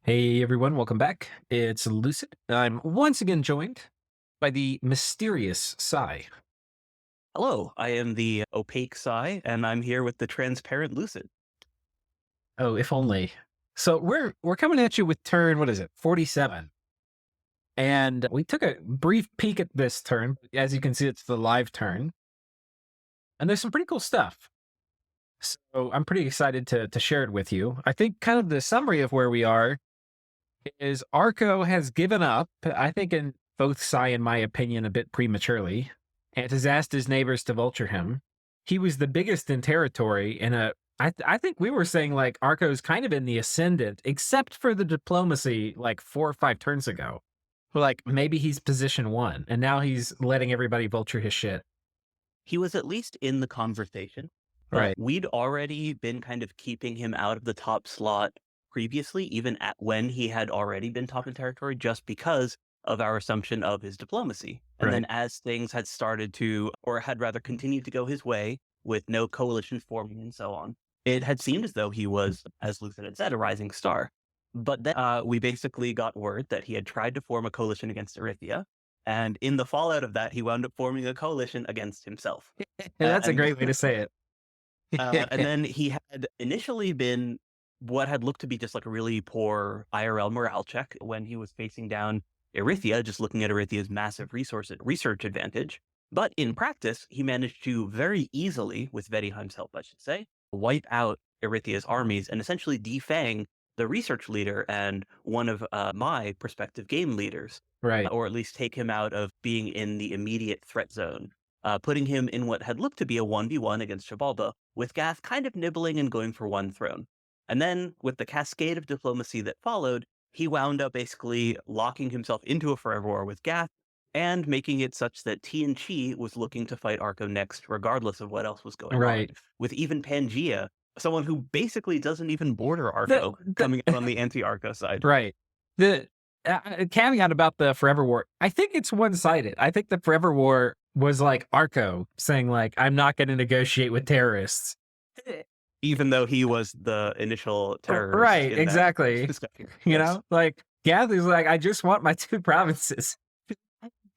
Hey everyone, welcome back. It's Lucid. I'm once again joined by the mysterious Sai. Hello, I am the opaque Psy, and I'm here with the transparent Lucid. Oh, if only. So we're coming at you with turn, what is it, 47. And we took a brief peek at this turn. As you can see, it's the live turn. And there's some pretty cool stuff. So I'm pretty excited to share it with you. I think kind of the summary of where we are is Arco has given up, I think in both Sai and my opinion, a bit prematurely, and has asked his neighbors to vulture him. He was the biggest in territory in a I think we were saying like Arco's kind of in the ascendant, except for the diplomacy like 4 or 5 turns ago. Like maybe he's position one, and now he's letting everybody vulture his shit. He was at least in the conversation, but Right. we'd already been kind of keeping him out of the top slot previously, even at when he had already been top in territory, just because of our assumption of his diplomacy. And Right. then as things had started to, or had rather continued to go his way, with no coalition forming and so on, it had seemed as though he was, as Lucid had said, a rising star. But then we basically got word that he had tried to form a coalition against Erythia. And in the fallout of that, he wound up forming a coalition against himself. That's a And great way to say and it. then he had initially been what had looked to be just like a really poor IRL morale check when he was facing down Erythia, just looking at Erythia's massive research advantage. But in practice, he managed to very easily, with Vetiheim's help, I should say, wipe out Erythia's armies and essentially defang the research leader and one of my prospective game leaders, Right. or at least take him out of being in the immediate threat zone, putting him in what had looked to be a 1v1 against Xibabla, with Gath kind of nibbling and going for one throne. And then, with the cascade of diplomacy that followed, he wound up basically locking himself into a forever war with Gath and making it such that Chi was looking to fight Arco next, regardless of what else was going on, Right. with even Pangea, someone who basically doesn't even border The Arco, the coming out on the anti-Arco side. Right. The caveat about the Forever War, I think it's one-sided. I think the Forever War was like Arco saying like, "I'm not going to negotiate with terrorists." Eh, Even though he was the initial terrorist Right, in that exactly. discussion. You Yes. know, like Gath is like, "I just want my two provinces."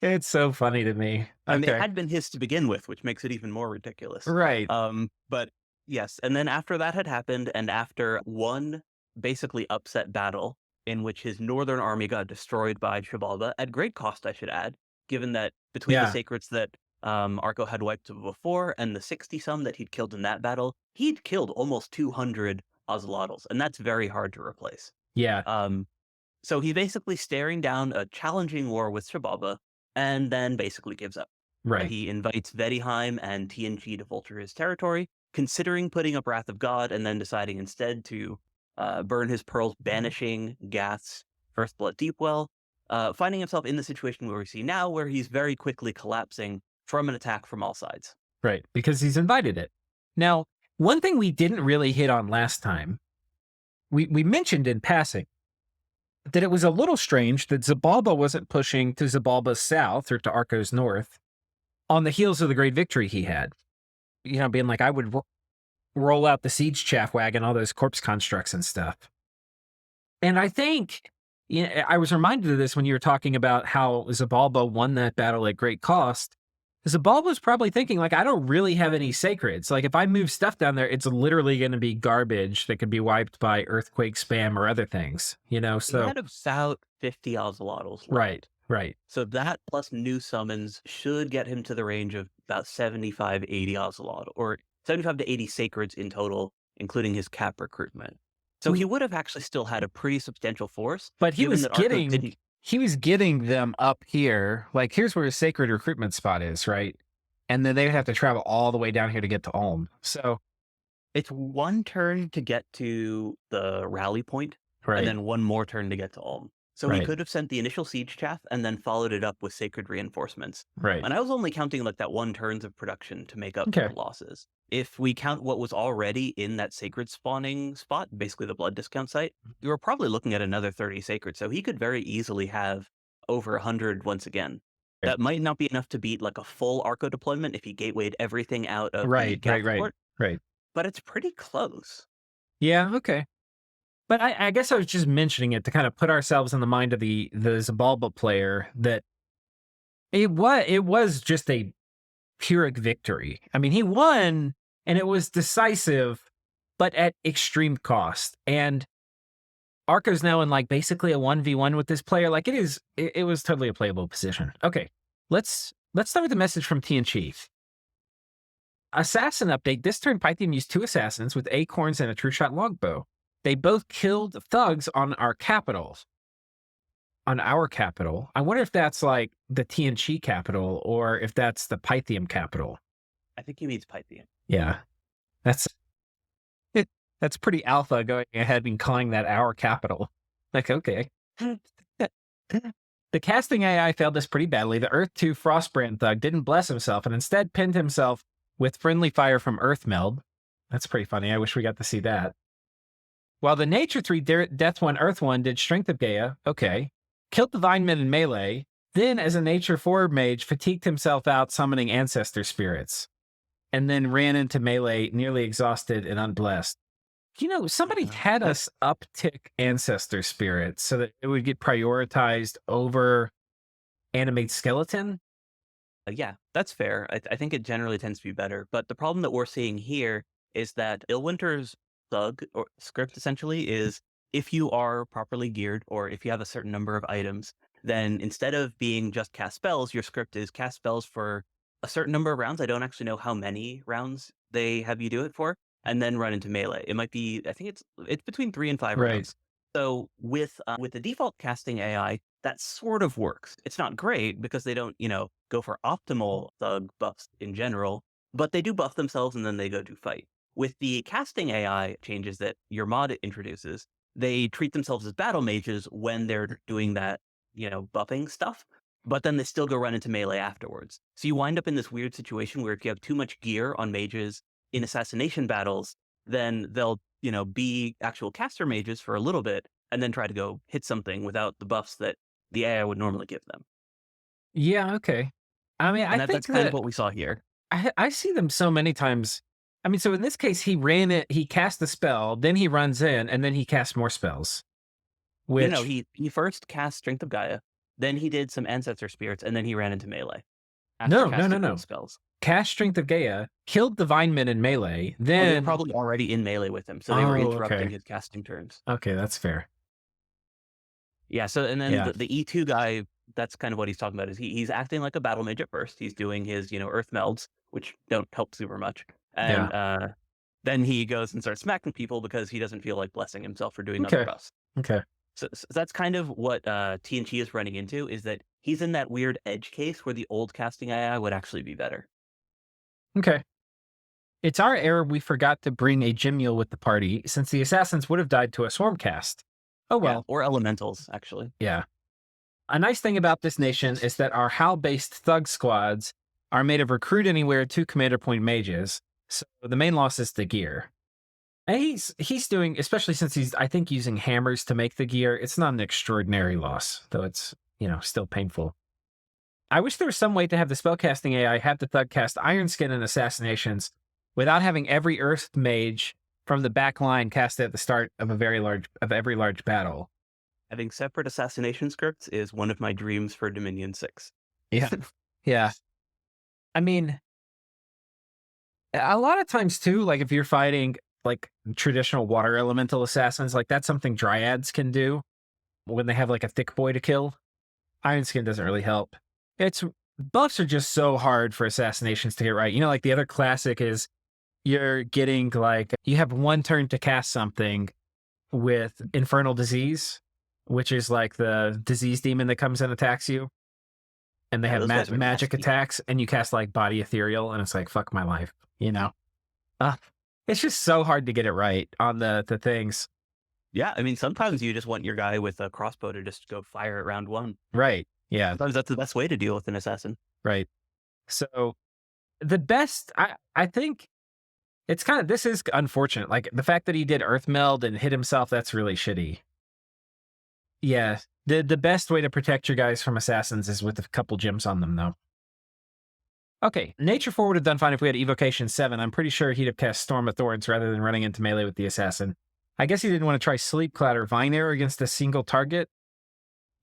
It's so funny to me. And they Okay. had been his to begin with, which makes it even more ridiculous. Right. But yes, and then after that had happened, and after one basically upset battle in which his northern army got destroyed by Xibalba, at great cost, I should add, given that between the Yeah. sacreds that Arco had wiped before and the 60 some that he'd killed in that battle, he'd killed almost 200 Ozelotls, and that's very hard to replace. Yeah. Um, so he basically staring down a challenging war with Xibalba, and then basically gives up. Right. He invites Vetiheim and TNG to vulture his territory, considering putting up Wrath of God, and then deciding instead to burn his pearls, banishing Gath's First Blood Deepwell, finding himself in the situation where we see now, where he's very quickly collapsing from an attack from all sides. Right. Because he's invited it. Now, one thing we didn't really hit on last time, we mentioned in passing that it was a little strange that Zabalba wasn't pushing to Zabalba's south or to Arco's north on the heels of the great victory he had. You know, being like, I would roll out the siege chaff wagon, all those corpse constructs and stuff. And I think, yeah, I was reminded of this when you were talking about how Zabalba won that battle at great cost. Zabalba was probably thinking, like, I don't really have any sacreds. Like, if I move stuff down there, it's literally going to be garbage that could be wiped by earthquake spam or other things, you know? He So, had about 50 Ozelotls right, left. right. So that plus new summons should get him to the range of about 75, 80 Ocelot, or 75 to 80 sacreds in total, including his cap recruitment. So he would have actually still had a pretty substantial force, But given that Arco didn't. he was getting them up here. Like, here's where his sacred recruitment spot is, right? And then they would have to travel all the way down here to get to Ulm. So, It's one turn to get to the rally point, and right, then one more turn to get to Ulm. So he right, could have sent the initial siege chaff and then followed it up with sacred reinforcements. right. And I was only counting like that one turns of production to make up for Okay. the losses. If we count what was already in that sacred spawning spot, basically the blood discount site, you were probably looking at another 30 sacred. So he could very easily have over 100 once again. Okay. That might not be enough to beat like a full Arco deployment if he gatewayed everything out of the Right, right, Gath right, port, right. but it's pretty close. Yeah, okay. But I guess I was just mentioning it to kind of put ourselves in the mind of the xibabla player that it was just a Pyrrhic victory. I mean, he won and it was decisive, but at extreme cost. And Arco's now in like basically a 1v1 with this player. Like it was totally a playable position. Okay. Let's start with a message from T and Chief. Assassin update. This turn Pythium used 2 assassins with acorns and a true shot longbow. They both killed thugs on our capital. On our capital. I wonder if that's like the TNC capital or if that's the Pythium capital. I think he means Pythium. Yeah. That's that's pretty alpha going ahead and calling that our capital. Like, okay. The casting AI failed this pretty badly. The Earth 2 Frostbrand thug didn't bless himself and instead pinned himself with friendly fire from Earthmeld. That's pretty funny. I wish we got to see that. While the Nature 3 Death 1 Earth 1 did Strength of Gaia, okay. Killed the Vineman in melee, then as a Nature 4 mage fatigued himself out summoning Ancestor Spirits, and then ran into melee nearly exhausted and unblessed. You know, somebody had us uptick Ancestor Spirits so that it would get prioritized over Animate Skeleton. Yeah, that's fair. I think it generally tends to be better. But the problem that we're seeing here is that Illwinter's thug or script essentially is if you are properly geared or if you have a certain number of items, then instead of being just cast spells, your script is cast spells for a certain number of rounds. I don't actually know how many rounds they have you do it for, and then run into melee. It might be, I think it's between 3 and 5 Right. rounds. So with the default casting AI, that sort of works. It's not great because they don't, go for optimal thug buffs in general, but they do buff themselves and then they go do fight. With the casting AI changes that your mod introduces, they treat themselves as battle mages when they're doing that, buffing stuff, but then they still go run into melee afterwards. So you wind up in this weird situation where if you have too much gear on mages in assassination battles, then they'll, be actual caster mages for a little bit and then try to go hit something without the buffs that the AI would normally give them. Yeah, okay. I mean, And I think that's kind of what we saw here. I see them so many times. I mean, so in this case, he cast the spell, then he runs in, and then he casts more spells. Which He first cast Strength of Gaia, then he did some Ancestor Spirits, and then he ran into melee. After no, casting no. those spells. Cast Strength of Gaia, killed the Vineman in melee, They were then probably already in melee with him, so they were Oh, interrupting okay. his casting turns. Okay, that's fair. Yeah, so and then Yeah. the E2 guy, that's kind of what he's talking about, is he's acting like a battle mage at first. He's doing his, earth melds, which don't help super much. And then he goes and starts smacking people because he doesn't feel like blessing himself for doing other Okay. buffs. Okay. So that's kind of what TNG is running into, is that he's in that weird edge case where the old casting AI would actually be better. Okay. It's our error we forgot to bring a gym mule with the party, since the assassins would have died to a swarm cast. Oh Yeah, well. or elementals, actually. Yeah. A nice thing about this nation is that our HAL-based thug squads are made of recruit anywhere 2 commander point mages, so the main loss is the gear. And he's doing, especially since he's, I think, using hammers to make the gear, it's not an extraordinary loss, though it's, still painful. I wish there was some way to have the spellcasting AI have the thug cast Iron Skin and Assassinations without having every Earth mage from the back line cast at the start of every large battle. Having separate assassination scripts is one of my dreams for Dominion 6. Yeah. Yeah. I mean, a lot of times too, like if you're fighting like traditional water elemental assassins, like that's something dryads can do when they have like a thick boy to kill. Iron Skin doesn't really help. Buffs are just so hard for assassinations to get right. Like the other classic is you're getting like, you have one turn to cast something with Infernal Disease, which is like the disease demon that comes and attacks you. And they have magic attacks, and you cast like Body Ethereal, and it's like, fuck my life, It's just so hard to get it right on the things. Yeah, I mean, sometimes you just want your guy with a crossbow to just go fire at round 1. Right, yeah. Sometimes that's the best way to deal with an assassin. Right. So the best, I think, it's kind of, this is unfortunate. Like the fact that he did Earth Meld and hit himself, that's really shitty. Yeah, the best way to protect your guys from assassins is with a couple gems on them, though. Okay, Nature 4 would have done fine if we had Evocation 7. I'm pretty sure he'd have cast Storm of Thorns rather than running into melee with the assassin. I guess he didn't want to try Sleep Cloud or Vine Arrow against a single target.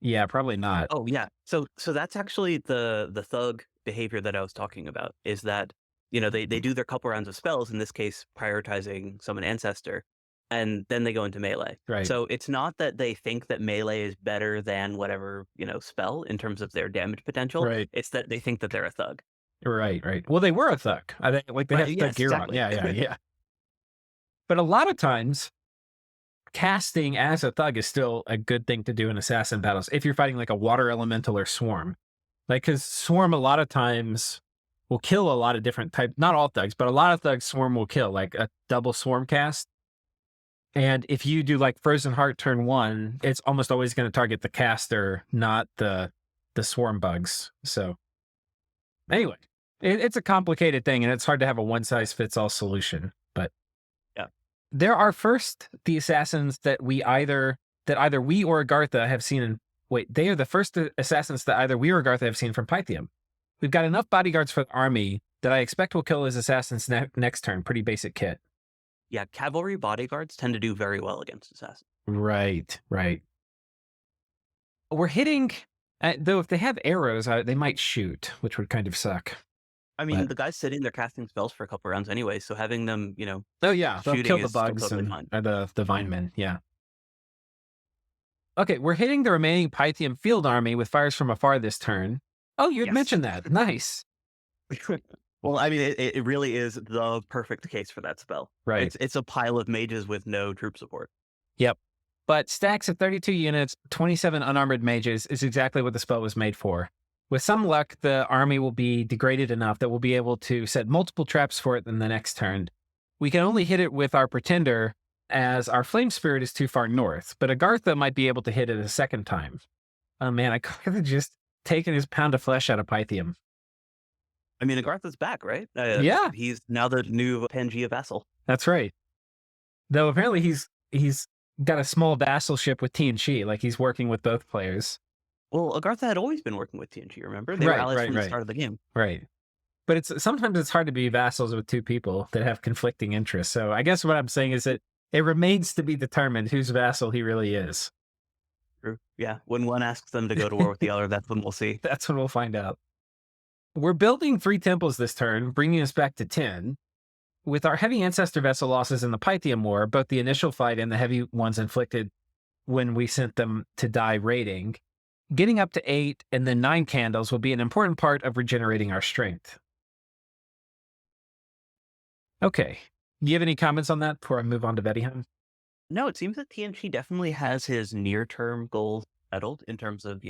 Yeah, probably not. Oh yeah. So that's actually the thug behavior that I was talking about, is that, they do their couple rounds of spells, in this case prioritizing summon ancestor, and then they go into melee. Right. So it's not that they think that melee is better than whatever, spell in terms of their damage potential. Right. It's that they think that they're a thug. Right. Right. Well, they were a thug. I think like they Right. had thug Yes, gear on. exactly. Yeah. Yeah. Yeah. But a lot of times, casting as a thug is still a good thing to do in assassin battles if you're fighting like a water elemental or swarm. Like, because swarm a lot of times will kill a lot of different types. Not all thugs, but a lot of thugs swarm will kill, like a double swarm cast. And if you do like Frozen Heart turn one, it's almost always going to target the caster, not the swarm bugs. So anyway, it's a complicated thing, and it's hard to have a one size fits all solution. But Yeah. there are first the assassins that either we or Agartha have seen in wait, they are the first assassins that either we or Agartha have seen from Pythium. We've got enough bodyguards for the army that I expect will kill his assassins next turn. Pretty basic kit. Yeah, cavalry bodyguards tend to do very well against assassins. Right, right. We're hitting, though, if they have arrows, they might shoot, which would kind of suck. I mean, But the guys sitting there casting spells for a couple rounds anyway, so having them, oh yeah, they'll shooting kill the is still bugs totally and fine. or the vine men. Yeah. Okay, we're hitting the remaining Pythium field army with fires from afar this turn. Oh, you had Yes. mentioned that. Nice. Well, I mean, it really is the perfect case for that spell. Right. It's a pile of mages with no troop support. Yep. But stacks of 32 units, 27 unarmored mages is exactly what the spell was made for. With some luck, the army will be degraded enough that we'll be able to set multiple traps for it in the next turn. We can only hit it with our Pretender, as our Flame Spirit is too far north, but Agartha might be able to hit it a second time. Oh man, I could have just taken his pound of flesh out of Pythium. I mean, Agartha's back, right? Yeah. He's now the new Pangea vassal. That's right. Though apparently he's got a small vassalship with TNG, like he's working with both players. Well, Agartha had always been working with TNG, remember? They were allies from the start of the game. Right. But sometimes it's hard to be vassals with two people that have conflicting interests. So I guess what I'm saying is that it remains to be determined whose vassal he really is. True. Yeah. When one asks them to go to war with the other, that's when we'll see. That's when we'll find out. We're building 3 temples this turn, bringing us back to 10. With our heavy ancestor vessel losses in the Pythium War, both the initial fight and the heavy ones inflicted when we sent them to die raiding, getting up to 8 and then 9 candles will be an important part of regenerating our strength. Okay. Do you have any comments on that before I move on to Vettihheim? No, it seems that TNG definitely has his near-term goals settled in terms of,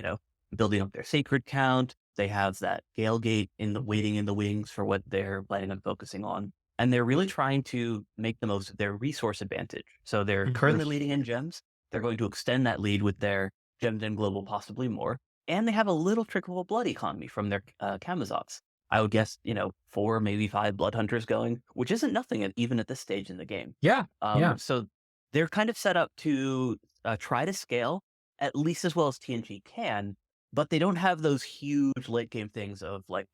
building up their sacred count. They have that Gale Gate waiting in the wings for what they're planning on focusing on. And they're really trying to make the most of their resource advantage. So they're currently leading in gems. They're going to extend that lead with their Gems and Global, possibly more. And they have a little trickle of blood economy from their Kamazots. I would guess, 4, maybe 5 Blood Hunters going, which isn't nothing even at this stage in the game. Yeah. So they're kind of set up to try to scale at least as well as TNG can, but they don't have those huge late game things of like,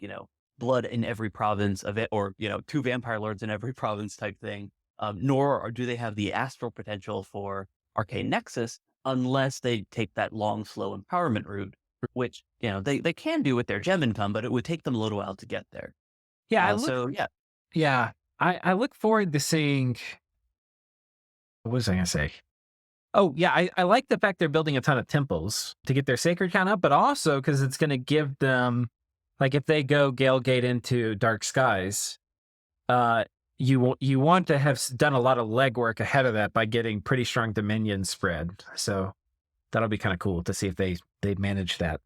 blood in every province of it, or, 2 vampire lords in every province type thing. Nor do they have the astral potential for Arcane Nexus unless they take that long, slow empowerment route, which, they can do with their gem income, but it would take them a little while to get there. Yeah. Yeah. I look forward to seeing. What was I going to say? Oh, yeah. I like the fact they're building a ton of temples to get their sacred count up, but also because it's going to give them, like, if they go Gale Gate into Dark Skies, you want to have done a lot of legwork ahead of that by getting pretty strong Dominion spread. So that'll be kind of cool to see if they manage that.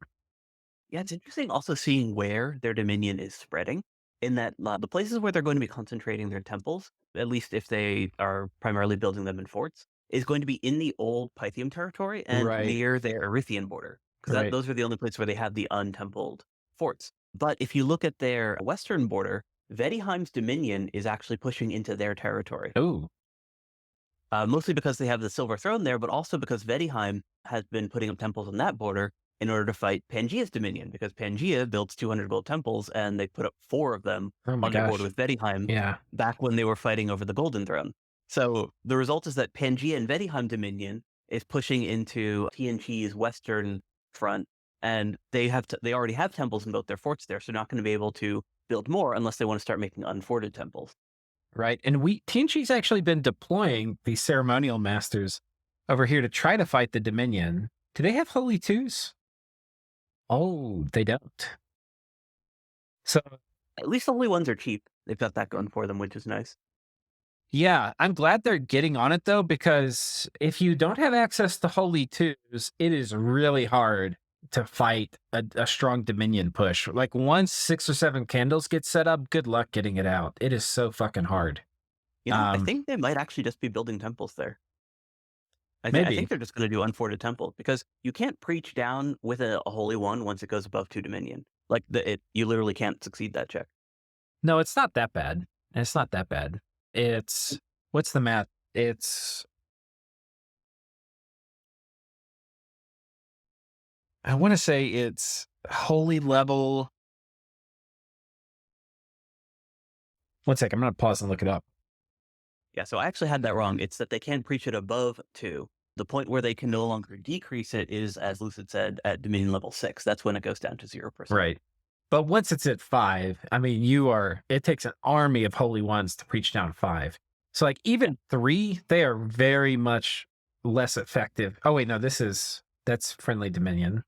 Yeah, it's interesting also seeing where their Dominion is spreading, in that the places where they're going to be concentrating their temples, at least if they are primarily building them in forts, is going to be in the old Pythium territory and near their Erythian border, because those are the only places where they have the untempled forts. But if you look at their western border, Vettihheim's Dominion is actually pushing into their territory. Oh. Mostly because they have the Silver Throne there, but also because Vettihheim has been putting up temples on that border in order to fight Pangea's Dominion, because Pangea builds 200 gold temples, and they put up 4 of them on their border with Vettihheim back when they were fighting over the Golden Throne. So the result is that Pangea and Vettihheim Dominion is pushing into TNG's western front, and they already have temples and built their forts there, so they're not going to be able to build more unless they want to start making unforted temples. Right. And TNG's actually been deploying these ceremonial masters over here to try to fight the Dominion. Do they have Holy Twos? Oh, they don't. So, At least the only ones are cheap. They've got that going for them, which is nice. yeah, I'm glad they're getting on it though, because if you don't have access to Holy Twos, it is really hard to fight a strong Dominion push. Like once 6 or 7 candles get set up, good luck getting it out. It is so fucking hard. I think they might actually just be building temples there. I Maybe. think they're just going to do unforted temple because you can't preach down with a holy one once it goes above 2 dominion. Like you literally can't succeed that check. No, it's not that bad. It's not that bad. It's what's the math? It's I want to say it's holy level. One sec, I'm gonna pause and look it up. Yeah, so I actually had that wrong. It's that they can preach it above 2. The point where they can no longer decrease it is, as Lucid said, at Dominion level 6. That's when it goes down to 0%. Right. But once it's at 5, I mean, it takes an army of holy ones to preach down 5. So like even 3, they are very much less effective. Oh wait, no, that's friendly Dominion.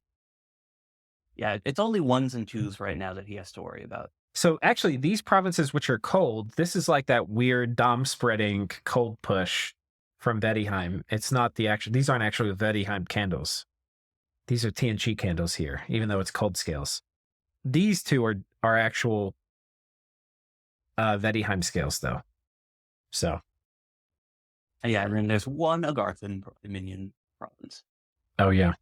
Yeah, it's only 1s and 2s right now that he has to worry about. So actually, these provinces which are cold, this is like that weird dom spreading cold push from Vettihheim. It's not these aren't actually Vettihheim candles. These are TNG candles here, even though it's cold scales. These two are actual Vettihheim scales, though. So. Yeah, and then there's 1 Agarthan Dominion province. Oh, yeah.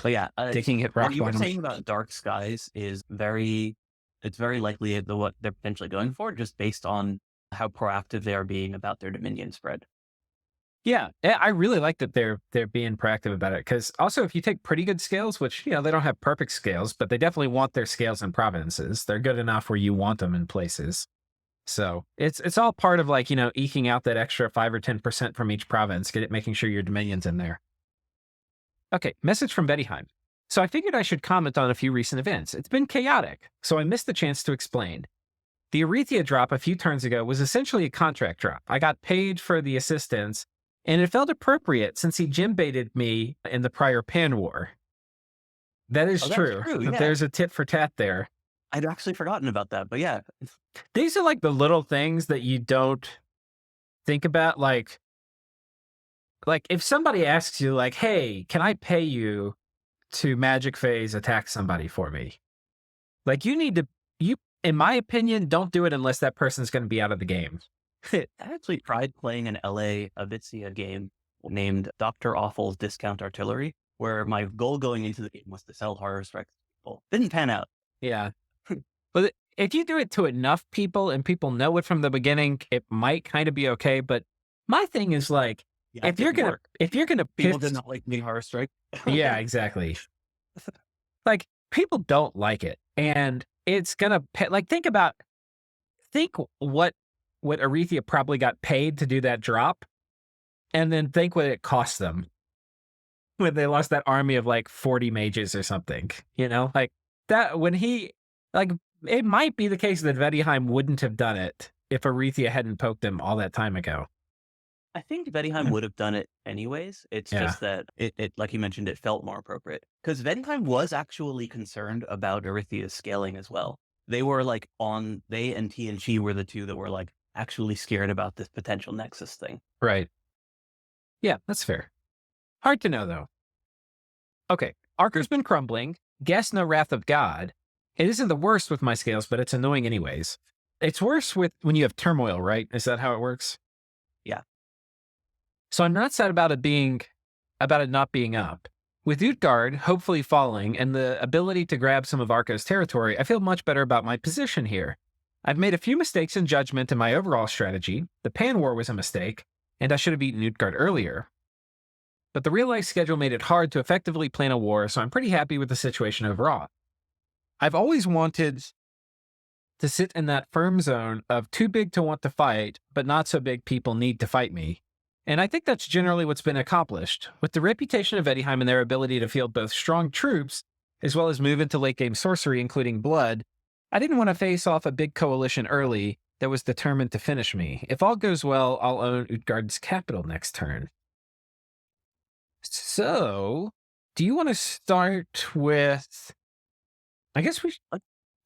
But yeah, Taking it rock what you were bottom. saying about dark skies is it's very likely what they're potentially going for, just based on how proactive they are being about their Dominion spread. Yeah, I really like that they're being proactive about it, because also if you take pretty good scales, which they don't have perfect scales, but they definitely want their scales in provinces. They're good enough where you want them in places. So it's all part of like eking out that extra 5 or 10% from each province, making sure your Dominion's in there. Okay, message from Vettihheim. So I figured I should comment on a few recent events. It's been chaotic, so I missed the chance to explain. The Arethia drop a few turns ago was essentially a contract drop. I got paid for the assistance, and it felt appropriate since he gym baited me in the prior Pan War. That is true. Yeah. There's a tit for tat there. I'd actually forgotten about that, but yeah. These are like the little things that you don't think about. Like if somebody asks you, like, hey, can I pay you to magic phase attack somebody for me? Like, in my opinion, don't do it unless that person's going to be out of the game. I actually tried playing an LA Avitzia game named Dr. Awful's Discount Artillery, where my goal going into the game was to sell horror strikes to people. Didn't pan out. Yeah. But if you do it to enough people and people know it from the beginning, it might kind of be okay. But my thing is like, Yeah, if you're gonna people did not like me horror strike. Yeah, exactly. Like people don't like it, and it's gonna think what Arethia probably got paid to do that drop, and then think what it cost them when they lost that army of like 40 mages or something. Like that when it might be the case that Vettihheim wouldn't have done it if Arethia hadn't poked him all that time ago. I think Vettihheim would have done it anyways. It's just that it, like you mentioned, it felt more appropriate. Because Vettihheim was actually concerned about Arethia's scaling as well. They were like they and TNG were the two that were like actually scared about this potential Nexus thing. Right. Yeah, that's fair. Hard to know though. Okay, Arco's been crumbling. Guess no wrath of God. It isn't the worst with my scales, but it's annoying anyways. It's worse when you have turmoil, right? Is that how it works? Yeah. So I'm not sad about it not being up. With Utgard hopefully falling and the ability to grab some of Arco's territory, I feel much better about my position here. I've made a few mistakes in judgment in my overall strategy. The Pan War was a mistake, and I should have beaten Utgard earlier. But the real-life schedule made it hard to effectively plan a war, so I'm pretty happy with the situation overall. I've always wanted to sit in that firm zone of too big to want to fight, but not so big people need to fight me. And I think that's generally what's been accomplished. With the reputation of Eddieheim and their ability to field both strong troops, as well as move into late game sorcery, including blood, I didn't want to face off a big coalition early that was determined to finish me. If all goes well, I'll own Utgards' capital next turn. So, do you want to start with? I guess we. Uh,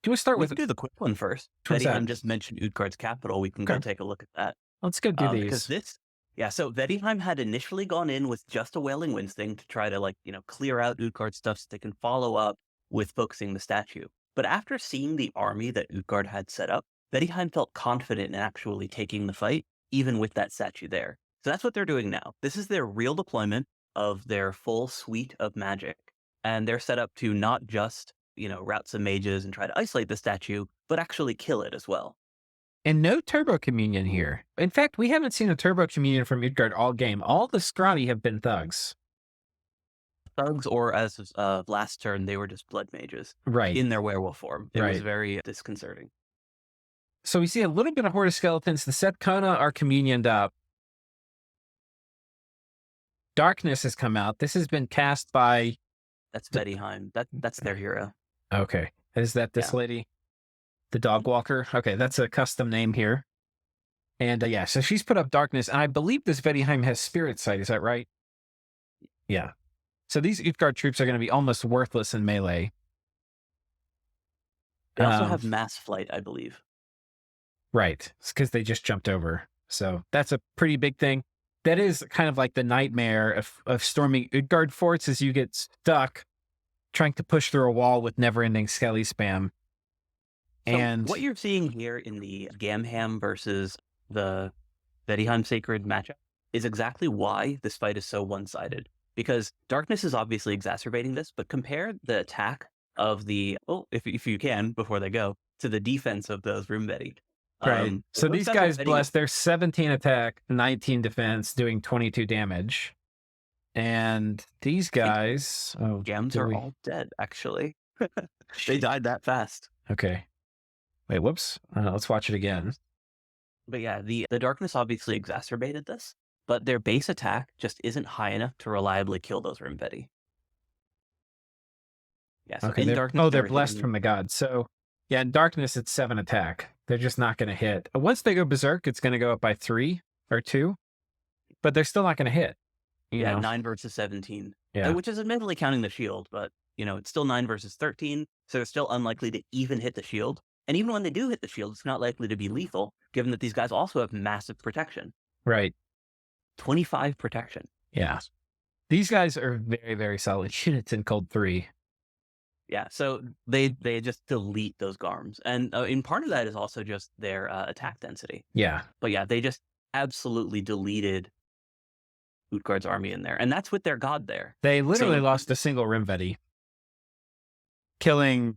Do you want to start We with? can do the quick one first. What's that? Vettiheim just mentioned Utgard's capital. We can go Okay, take a look at that. let's go do Because these. yeah, so Vettiheim had initially gone in with just a Wailing Winds thing to try to, like, clear out Utgard stuff so they can follow up with focusing the statue. But after seeing the army that Utgard had set up, Vettiheim felt confident in actually taking the fight, even with that statue there. So that's what they're doing now. This is their real deployment of their full suite of magic. And they're set up to not just, route some mages and try to isolate the statue, but actually kill it as well. And no turbo communion here. In fact, we haven't seen a turbo communion from Utgard all game. All the scrawny have been thugs. Thugs, or as of last turn, they were just blood mages Right. in their werewolf form. It was Right. very disconcerting. So we see a little bit of Horde of Skeletons. The Sepkona are communioned up. Darkness has come out. This has been cast by. That's Vettiheim. That's their hero. Okay. Is that this Yeah. lady? The dog walker? Okay, that's a custom name here. And yeah, so she's put up Darkness. And I believe this Vettiheim has Spirit Sight. Is that right? Yeah. So these Utgard troops are going to be almost worthless in melee. They also have mass flight, I believe. Right. It's because they just jumped over. So that's a pretty big thing. That is kind of like the nightmare of storming Utgard forts, as you get stuck trying to push through a wall with never-ending skelly spam. So And what you're seeing here in the Gamham versus the Vettiheim Sacred matchup is exactly why this fight is so one-sided. Because Darkness is obviously exacerbating this, but compare the attack of the, if you can, before they go, to the defense of those Roomvetti. right. So those these are guys, vetting- bless, they're 17 attack, 19 defense, doing 22 damage. And these guys, Gams do are we- all dead, actually. They died that fast. Okay. Wait, whoops. Let's watch it again. But yeah, the Darkness obviously exacerbated this, but their base attack just isn't high enough to reliably kill those Roomvetti. Yeah, so Okay. in Darkness, they're were blessed hitting- from the gods. So yeah, in Darkness, it's 7 attack. They're just not going to hit. Once they go berserk, it's going to go up by 3 or 2, but they're still not going to hit. You know? 9 versus 17. Yeah. Which is admittedly counting the shield, but it's still 9 versus 13, so they're still unlikely to even hit the shield. And even when they do hit the shield, it's not likely to be lethal, given that these guys also have massive protection. Right. 25 protection. Yeah. These guys are very, very solid units in Cold 3. Yeah, so they just delete those Garms. And in part of that is also just their attack density. Yeah. But yeah, they just absolutely deleted Utgard's army in there. And that's with their god there. They literally So- lost a single Rimvetti, killing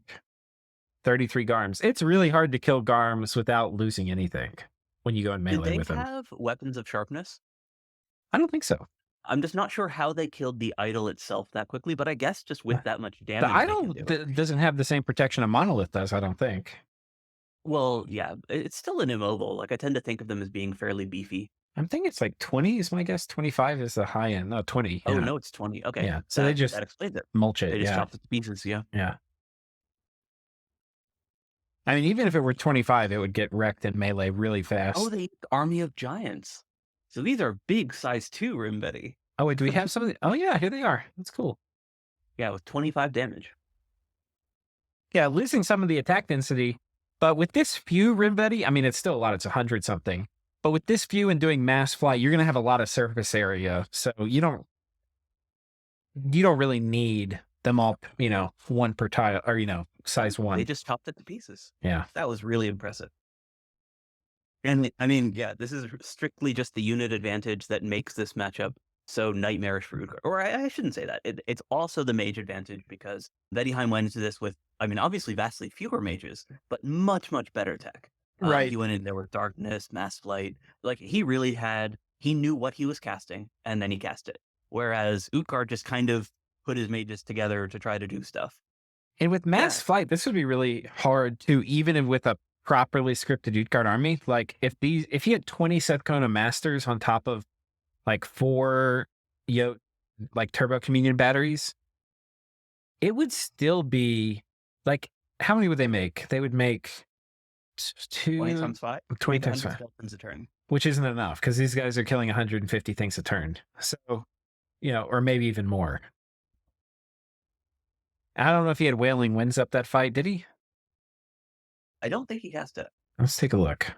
33 Garms. It's really hard to kill Garms without losing anything when you go in Did melee they with them. have weapons of sharpness? I don't think so. I'm just not sure how they killed the idol itself that quickly, but I guess just with that much damage. The they can idol do it. doesn't have the same protection a monolith does, I don't think. Well, yeah, it's still an immobile. Like, I tend to think of them as being fairly beefy. I'm thinking it's like 20 is my guess. 25 is the high end. No, 20. Oh, yeah. no, it's 20. Okay. Yeah, so they just that explains it. mulch it. They just Yeah. chopped it to pieces, yeah. Yeah. I mean, even if it were 25, it would get wrecked in melee really fast. Oh, they army of giants. So these are big size 2 Rimvetti. Oh, wait, do we have some of the... Oh, yeah, here they are. That's cool. Yeah, with 25 damage. Yeah, losing some of the attack density, but with this few Rimvetti, I mean, it's still a lot. It's 100 something. But with this few and doing mass flight, you're going to have a lot of surface area. So you don't really need them all, one per tile or, size 1. They just chopped it to pieces. Yeah. That was really impressive. And I mean, yeah, this is strictly just the unit advantage that makes this matchup so nightmarish for Utgard. Or I shouldn't say that. It's also the mage advantage because Vettiheim went into this with, I mean, obviously vastly fewer mages, but much, much better tech. Right. He went in there with Darkness, Mass Flight. Like, he knew what he was casting, and then he cast it. Whereas Utgard just kind of put his mages together to try to do stuff. And with mass Yeah. flight, this would be really hard too, even with a properly scripted Utgard army, like if he had 20 Sethkona masters on top of like 4 like turbo communion batteries, it would still be like, how many would they make? They would make 20 two times 5? You 20 make times 100 5, skeletons a turn. which isn't enough because these guys are killing 150 things a turn. So, or maybe even more. I don't know if he had Wailing Winds up that fight. Did he? I don't think he cast it. Let's take a look.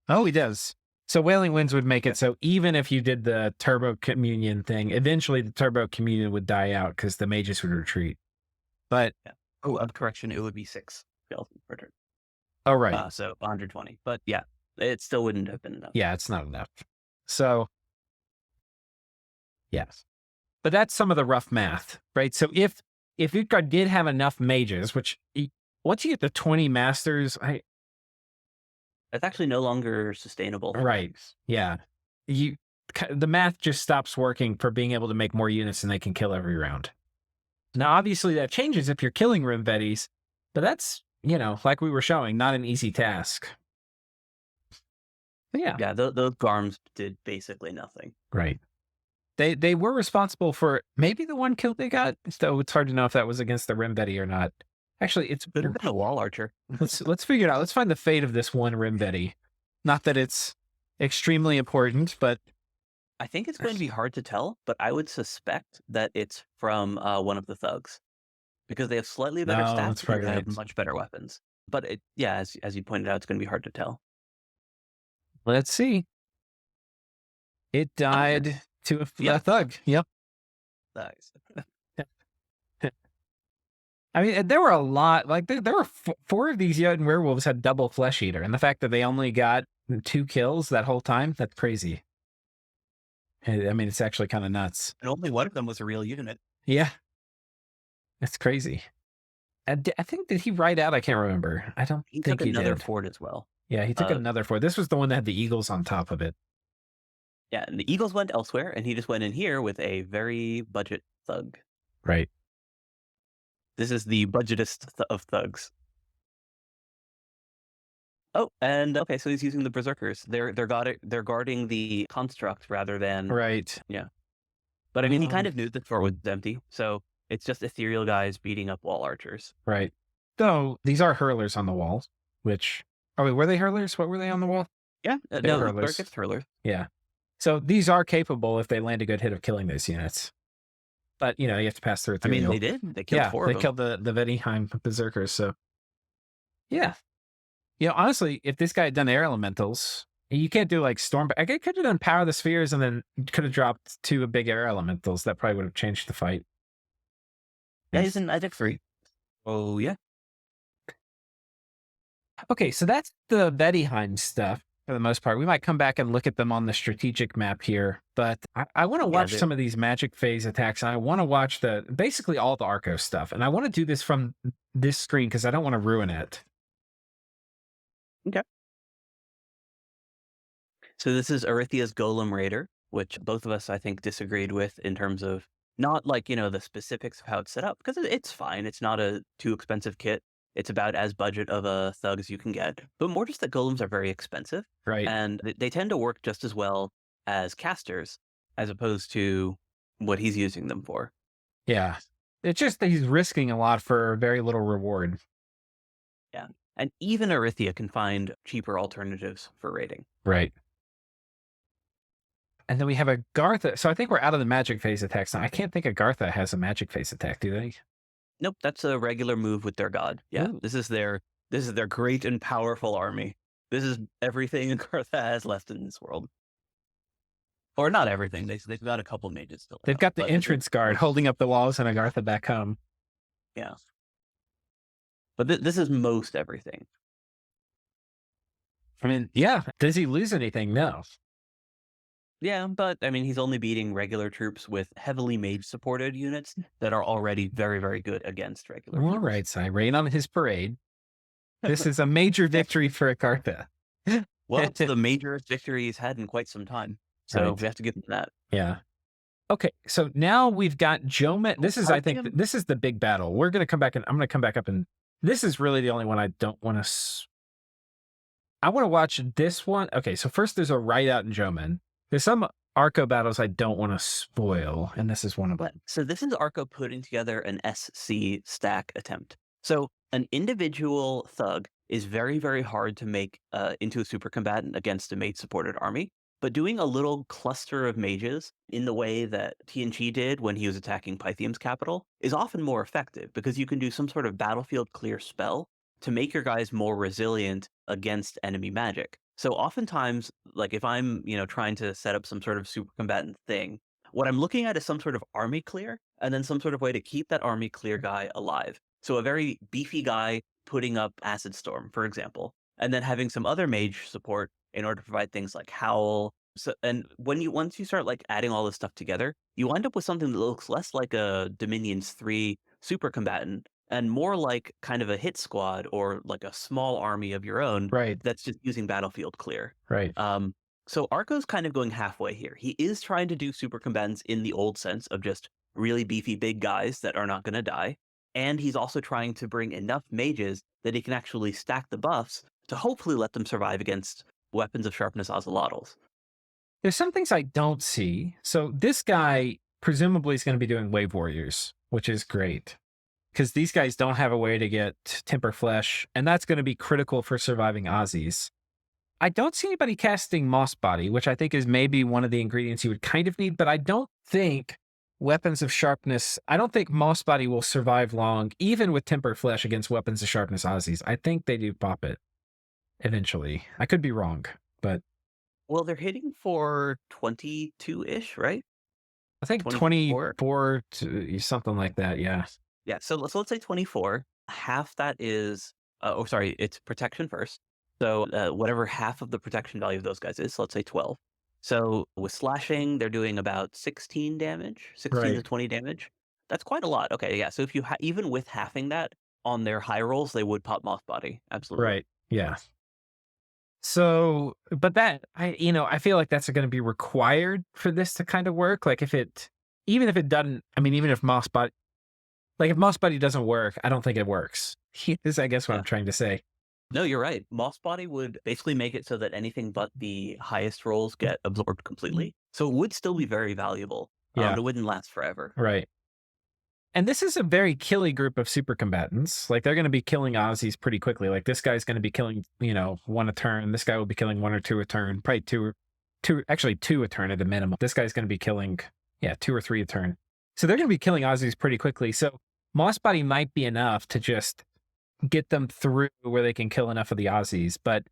Oh, he does. So Wailing Winds would make it so even if you did the Turbo Communion thing, eventually the Turbo Communion would die out because the mages would retreat. But Oh, of correction, it would be 6 skeletons per turn. oh, right. So 120. But yeah, it still wouldn't have been enough. Yeah, it's not enough. So, yes. But that's some of the rough math, right? So if Utgard did have enough mages, which once you get to 20 masters, It's actually no longer sustainable. right. Yeah. The math just stops working for being able to make more units than they can kill every round. Now, obviously, that changes if you're killing Rim Vetties, but that's, like we were showing, not an easy task. But yeah. Yeah, those Garms did basically nothing. Right. They were responsible for maybe the one kill they got, so it's hard to know if that was against the Rim Vettie or not. Actually, it's Could have been a Wall Archer. let's figure it out. Let's find the fate of this one Rim Vettie. Not that it's extremely important, but I think it's going to be hard to tell, but I would suspect that it's from one of the thugs because they have slightly better No, stats that's and probably they have right. much better weapons. But as you pointed out, it's going to be hard to tell. Let's see. It died to a thug. Yep. Nice. I mean, there were a lot. Like there were 4 of these Jotun werewolves had double flesh eater, and the fact that they only got 2 kills that whole time—that's crazy. I mean, it's actually kind of nuts. And only one of them was a real unit. Yeah, it's crazy. I think, did he ride out? I can't remember. I don't think took he another did. fort as well. Yeah, he took another fort. This was the one that had the eagles on top of it. Yeah, and the Eagles went elsewhere, and he just went in here with a very budget thug. Right. This is the budgetest of thugs. Oh, and okay, so he's using the berserkers. They're guarding the construct rather than Right. Yeah. But I mean, he kind of knew the fort was empty, so it's just ethereal guys beating up wall archers. Right. So these are hurlers on the wall, which were they hurlers? What were they on the wall? Yeah, no, hurlers. Hurlers. Yeah. So these are capable if they land a good hit of killing those units. But you have to pass through. I mean, they did. They killed 4 of them. They killed the Vettiheim berserkers. So yeah. Honestly, if this guy had done air elementals, you can't do like storm. I could have done power of the spheres and then could have dropped 2 big air elementals. That probably would have changed the fight. Yeah, he's in Magic 3. Oh yeah. Okay, so that's the Vettiheim stuff for the most part. We might come back and look at them on the strategic map here, but I want to watch some of these magic phase attacks. And I want to watch basically all the Arco stuff. And I want to do this from this screen because I don't want to ruin it. Okay. So this is Arithia's Golem Raider, which both of us, I think, disagreed with in terms of not like, the specifics of how it's set up, because it's fine. It's not a too expensive kit. It's about as budget of a thug as you can get, but more just that golems are very expensive. Right. And they tend to work just as well as casters, as opposed to what he's using them for. Yeah. It's just that he's risking a lot for very little reward. Yeah. And even Arithia can find cheaper alternatives for raiding. Right. And then we have a Gartha. So I think we're out of the magic phase attacks now. I can't think a Gartha has a magic phase attack, do they? Nope, that's a regular move with their god. Yeah, Ooh. this is their great and powerful army. This is everything Gartha has left in this world. Or not everything. They've got a couple mages still. They've got the entrance guard holding up the walls and a Gartha back home. Yeah. But this is most everything. I mean, yeah. Does he lose anything? No. Yeah, but I mean, he's only beating regular troops with heavily mage-supported units that are already very, very good against regular troops. All right, so I rain on his parade. This is a major victory for Gartha. Well, it's the major victory he's had in quite some time. So we have to give him that. Yeah. Okay, so now we've got Jomet. This is, I think, this is the big battle. We're going to come back and I'm going to come back up and This is really the only one I don't want to. I want to watch this one. Okay, so first there's a Ride Out in Joman. There's some Arco battles I don't want to spoil, and this is one of them. So this is Arco putting together an SC stack attempt. So an individual thug is very, very hard to make into a super combatant against a mage supported army. But doing a little cluster of mages in the way that TNG did when he was attacking Pythium's capital is often more effective because you can do some sort of battlefield clear spell to make your guys more resilient against enemy magic. So oftentimes, like if I'm, trying to set up some sort of super combatant thing, what I'm looking at is some sort of army clear and then some sort of way to keep that army clear guy alive. So a very beefy guy putting up Acid Storm, for example, and then having some other mage support in order to provide things like Howl. So, and once you start like adding all this stuff together, you wind up with something that looks less like a Dominions 3 super combatant and more like kind of a hit squad or like a small army of your own Right, that's just using battlefield clear. right. So Arco's kind of going halfway here. He is trying to do super combatants in the old sense of just really beefy big guys that are not going to die. And he's also trying to bring enough mages that he can actually stack the buffs to hopefully let them survive against weapons of sharpness ocelotls. There's some things I don't see. So this guy presumably is going to be doing Wave Warriors, which is great because these guys don't have a way to get Temper Flesh, and that's going to be critical for surviving Aussies. I don't see anybody casting Moss Body, which I think is maybe one of the ingredients you would kind of need, but I don't think Weapons of Sharpness, I don't think Moss Body will survive long, even with Temper Flesh against Weapons of Sharpness Aussies. I think they do pop it eventually. I could be wrong, but Well, they're hitting for 22-ish, right? I think 24. 24 to something like that. Yeah. Yeah, so let's say 24. Half that is, sorry, it's protection first. So whatever half of the protection value of those guys is, so let's say 12. So with slashing, they're doing about 16 damage, 16 to Right. 20 damage. That's quite a lot. Okay, yeah. So if you even with halving that on their high rolls, they would pop Moth Body. Absolutely. Right. Yeah. So, but that I feel like that's going to be required for this to kind of work. Like even if it doesn't, I mean, even if Moss Body, like if Moss Body doesn't work, I don't think it works. Is I guess what I'm Yeah. trying to say. No, you're right. Moss Body would basically make it so that anything but the highest rolls get absorbed completely. So it would still be very valuable. Yeah. But it wouldn't last forever. Right. And this is a very killy group of super combatants. Like they're going to be killing Aussies pretty quickly. Like this guy's going to be killing, one a turn. This guy will be killing one or two a turn. Probably actually two a turn at a minimum. This guy's going to be killing, two or three a turn. So they're going to be killing Aussies pretty quickly. So Moss Body might be enough to just get them through where they can kill enough of the Aussies. But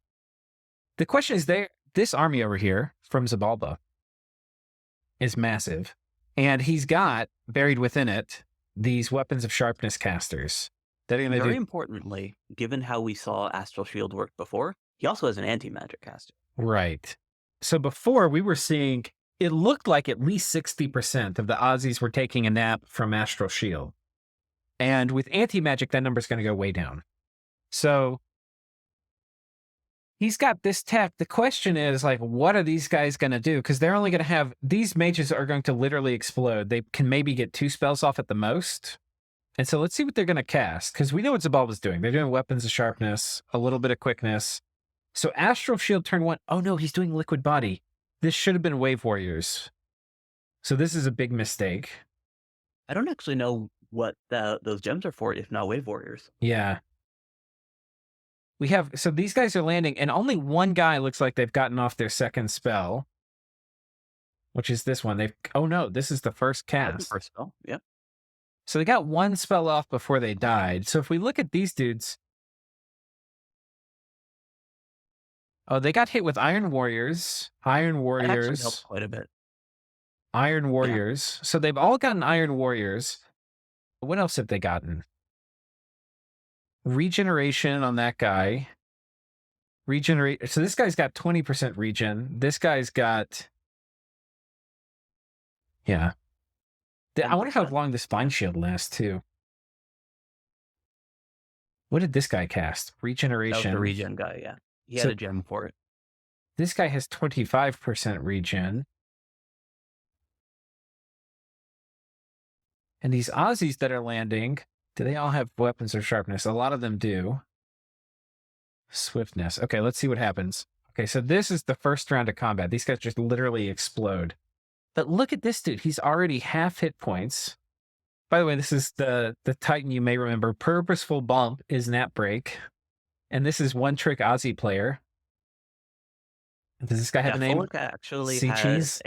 the question is, this army over here from Xibalba is massive. And he's got buried within it these Weapons of Sharpness casters that are going to Very do importantly, given how we saw Astral Shield work before, he also has an anti-magic caster. right. So before we were seeing, it looked like at least 60% of the Aussies were taking a nap from Astral Shield. And with anti-magic, that number's going to go way down. So he's got this tech. The question is, like, what are these guys going to do? Because they're only going to have, these mages are going to literally explode. They can maybe get 2 spells off at the most. And so let's see what they're going to cast, because we know what Xibalba's doing. They're doing Weapons of Sharpness, a little bit of quickness. So Astral Shield turn 1. Oh no, he's doing Liquid Body. This should have been Wave Warriors. So this is a big mistake. I don't actually know what those gems are for, if not Wave Warriors. Yeah. So these guys are landing, and only one guy looks like they've gotten off their second spell, which is this one. Oh no, this is the first cast. First spell, yep. So they got one spell off before they died. So if we look at these dudes, they got hit with Iron Warriors. That actually helps quite a bit. Iron Warriors. Yeah. So they've all gotten Iron Warriors. What else have they gotten? Regeneration on that guy. So this guy's got 20% regen. This guy's got... Yeah. I wonder how long the Spine Shield lasts, too. What did this guy cast? Regeneration. That was the regen guy, yeah. He had a gem for it. This guy has 25% regen. And these Aussies that are landing, Do they all have weapons of sharpness? A lot of them do. Swiftness. Okay, let's see what happens. Okay, so this is the first round of combat. These guys just literally explode. But look at this dude. He's already half hit points. By the way, this is the Titan you may remember. Purposeful Bump is Nap Break. And this is One Trick Aussie Player. Does this guy have Yeah, a name? Sea Cheese?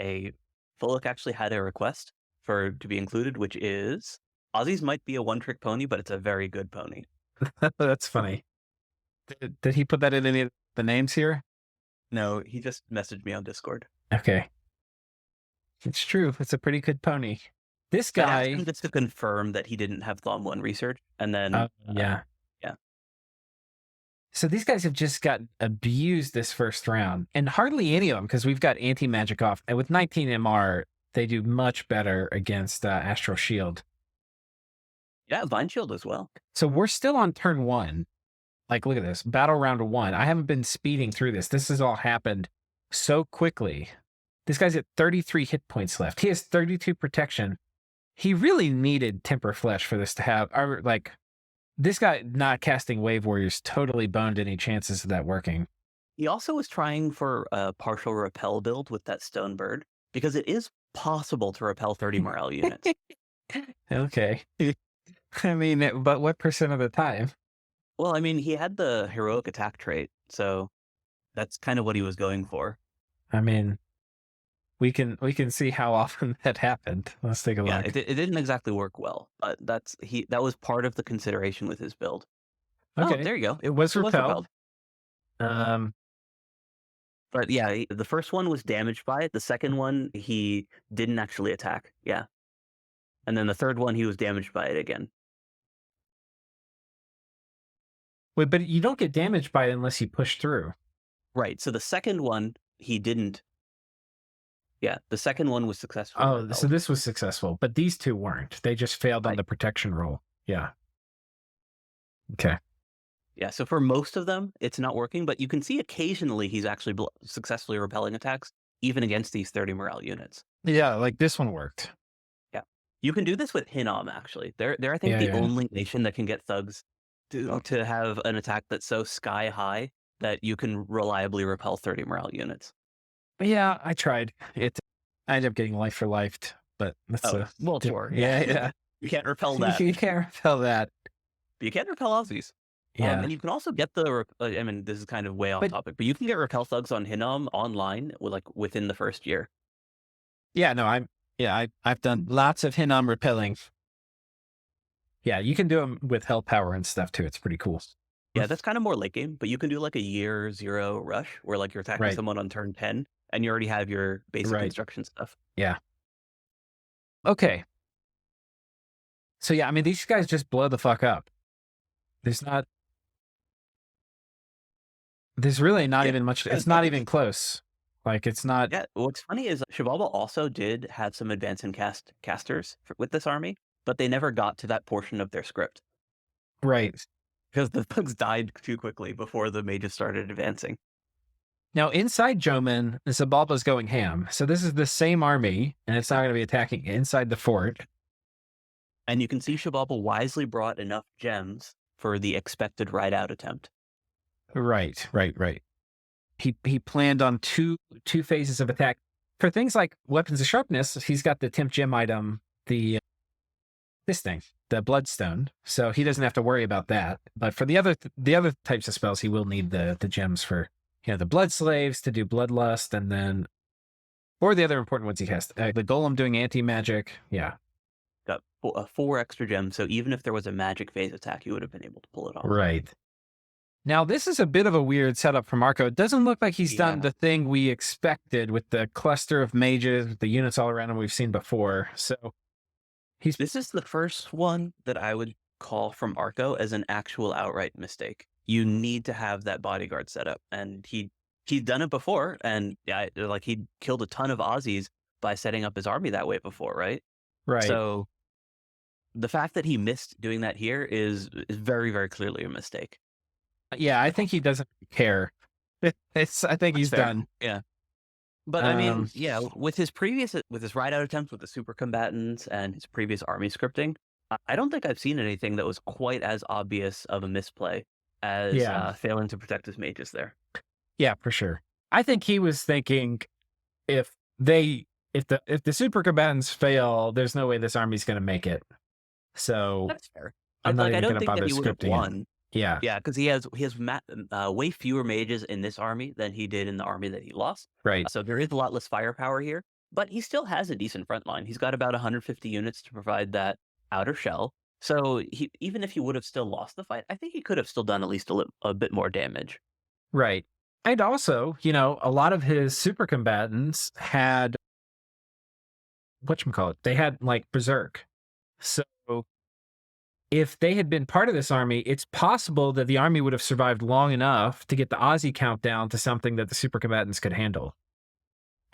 Fullock actually had a request for to be included, which is Aussies might be a one-trick pony, but it's a very good pony. That's funny. Did he put that in any of the names here? No, he just messaged me on Discord. Okay. It's true. It's a pretty good pony. This I asked guy. him just to confirm that he didn't have Thom 1 research, and then Yeah. yeah. So these guys have just gotten abused this first round, and hardly any of them, because we've got anti-magic off. And with 19 MR, they do much better against Astral Shield. Yeah, Vine Shield as well. So we're still on turn 1. Like, look at this. Battle round 1. I haven't been speeding through this. This has all happened so quickly. This guy's at 33 hit points left. He has 32 protection. He really needed Temper Flesh for this to have... Like, this guy not casting Wave Warriors totally boned any chances of that working. He also was trying for a partial repel build with that Stone Bird, because it is possible to repel 30 morale units. Okay. I mean, but what percent of the time? Well, I mean, he had the heroic attack trait, so that's kind of what he was going for. I mean, we can see how often that happened. Let's take a look. Yeah, it didn't exactly work well, but that was part of the consideration with his build. Okay, Oh, there you go. It was repelled. But yeah, the first one was damaged by it. The second one, he didn't actually attack. Yeah. And then the third one, he was damaged by it again. Wait, but you don't get damaged by it unless you push through. Right. So the second one, he didn't. Yeah, the second one was successful. Oh, so this was successful, but these two weren't. They just failed on the protection roll. Yeah. Okay. Yeah, so for most of them, it's not working, but you can see occasionally he's actually successfully repelling attacks, even against these 30 morale units. Yeah, like this one worked. Yeah. You can do this with Hinnom, actually. They're I think, the only nation that can get thugs to have an attack that's so sky high that you can reliably repel 30 morale units. Yeah, I tried. I ended up getting life for life, but that's well, sure. Yeah. You can't repel that. You can't repel that. But you can repel Aussies. Yeah. And you can also get the, I mean, this is kind of way off topic, but you can get repel thugs on Hinnom online within the first year. Yeah, no, I've done lots of Hinnom repelling. Yeah, you can do them with hell power and stuff too. It's pretty cool. Yeah, that's kind of more late game, but you can do like a year 0 rush where like you're attacking someone on turn 10 and you already have your basic construction stuff. Yeah. Okay. So yeah, I mean, these guys just blow the fuck up. There's really not even much. It's not even close. Like, it's not. Yeah, what's funny is xibabla also did have some advance and casters with this army, but they never got to that portion of their script. Right. Because the thugs died too quickly before the mages started advancing. Now, inside Joman, xibabla's going ham. So this is the same army, and it's not going to be attacking inside the fort. And you can see xibabla wisely brought enough gems for the expected ride-out attempt. Right. He planned on two phases of attack. For things like weapons of sharpness, he's got the temp gem item, the bloodstone, so he doesn't have to worry about that. But for the other types of spells, he will need the gems for the blood slaves to do bloodlust, and then or the other important ones he has. The golem doing anti-magic. Yeah. Got 4 extra gems, so even if there was a magic phase attack, you would have been able to pull it off. Right. Now, this is a bit of a weird setup from Arco. It doesn't look like he's done the thing we expected with the cluster of mages, with the units all around him we've seen before. So this is the first one that I would call from Arco as an actual outright mistake. You need to have that bodyguard setup, and he's done it before, and like he killed a ton of Aussies by setting up his army that way before, right? Right. So the fact that he missed doing that here is very, very clearly a mistake. Yeah, I think he doesn't care. I think he's done. Yeah. But I mean, with his ride-out attempts with the super combatants and his previous army scripting, I don't think I've seen anything that was quite as obvious of a misplay as Yeah. failing to protect his mages there. Yeah, for sure. I think he was thinking if they if the super combatants fail, there's no way this army's gonna make it. So That's fair. I'm not I even don't gonna think that bother he would have scripting it. won. Yeah. Yeah, because he has way fewer mages in this army than he did in the army that he lost. Right. So there is a lot less firepower here, but he still has a decent front line. He's got about 150 units to provide that outer shell. So even if he would have still lost the fight, I think he could have still done at least a bit more damage. Right. And also, a lot of his super combatants had whatchamacallit, they had like berserk. So if they had been part of this army, it's possible that the army would have survived long enough to get the Aussie count down to something that the super combatants could handle.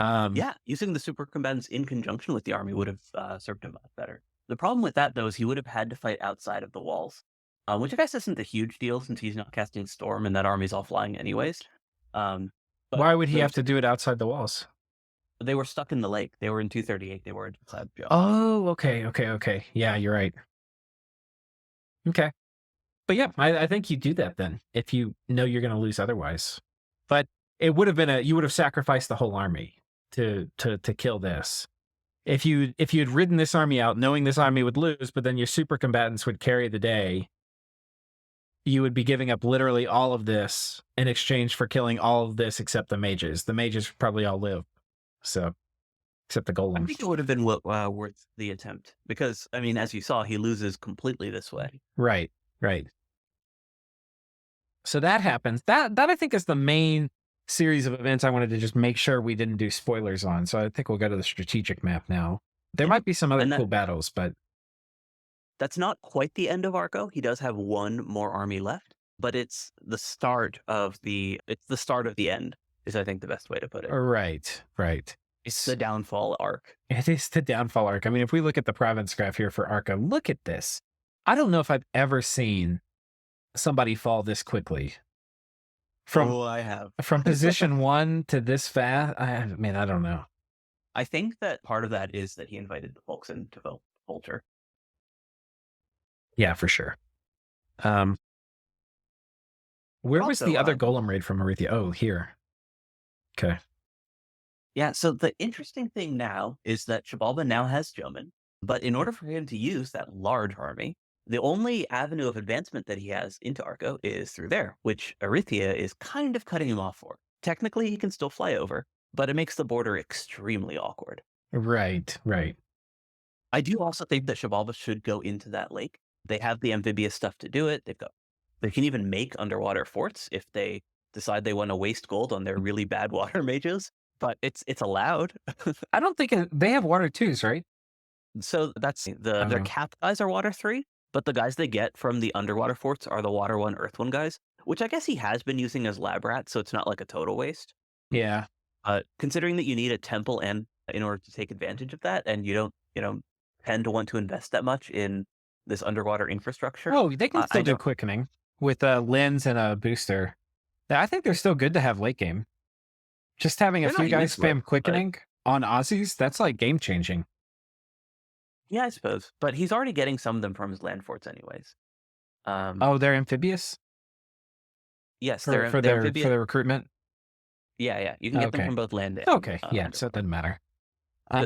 Yeah, using the super combatants in conjunction with the army would have served him much better. The problem with that, though, is he would have had to fight outside of the walls, which I guess isn't a huge deal since he's not casting Storm and that army's all flying anyways. Um, but Why would he have those to do it outside the walls? they were stuck in the lake. They were in 238. They weren't inside Joe. Oh, okay, okay, okay. Yeah, you're right. Okay. But yeah, I think you do that then if you know you're going to lose otherwise. But it would have been you would have sacrificed the whole army to kill this. If you had ridden this army out knowing this army would lose, but then your super combatants would carry the day, you would be giving up literally all of this in exchange for killing all of this except the mages. The mages probably all live. So, except the I golems. think it would have been worth the attempt because, I mean, as you saw, he loses completely this way. Right, right. So that happens. That I think is the main series of events I wanted to just make sure we didn't do spoilers on. So I think we'll go to the strategic map now. There Yeah, might be some other and cool battles, but that's not quite the end of Arco. He does have one more army left, but it's the start of the end, is I think the best way to put it. right, right. It's the downfall arc. It is the downfall arc. I mean, if we look at the province graph here for Arco, look at this. I don't know if I've ever seen somebody fall this quickly from Oh, I have. from position one to this fast. I mean, I don't know. I think that part of that is that he invited the folks in to Vulture. Yeah, for sure. Um, where was Also, the other golem raid from Arithia? Oh, here. Okay. yeah, so the interesting thing now is that Xibalba now has Joman, but in order for him to use that large army, the only avenue of advancement that he has into Arco is through there, which Arithia is kind of cutting him off for. Technically, he can still fly over, but it makes the border extremely awkward. Right, right. I do also think that Xibalba should go into that lake. They have the amphibious stuff to do it. They can even make underwater forts if they decide they want to waste gold on their really bad water mages. But it's allowed. I don't think they have water twos, right? So that's their Oh, cap guys are water 3, but the guys they get from the underwater forts are the water 1, earth 1 guys, which I guess he has been using as lab rat, so it's not like a total waste. yeah. Considering that you need a temple and in order to take advantage of that, and you don't, tend to want to invest that much in this underwater infrastructure. Oh, they can I still do don't. quickening with a lens and a booster. I think they're still good to have late game. Just having a They're not few guys useless, spam but quickening on Aussies, that's like game changing. yeah, I suppose. But he's already getting some of them from his land forts, anyways. Oh, they're amphibious Yes, for they're for amphibious. their recruitment. Yeah, yeah, you can get them Okay. from both land and Okay. Yeah. So it doesn't matter.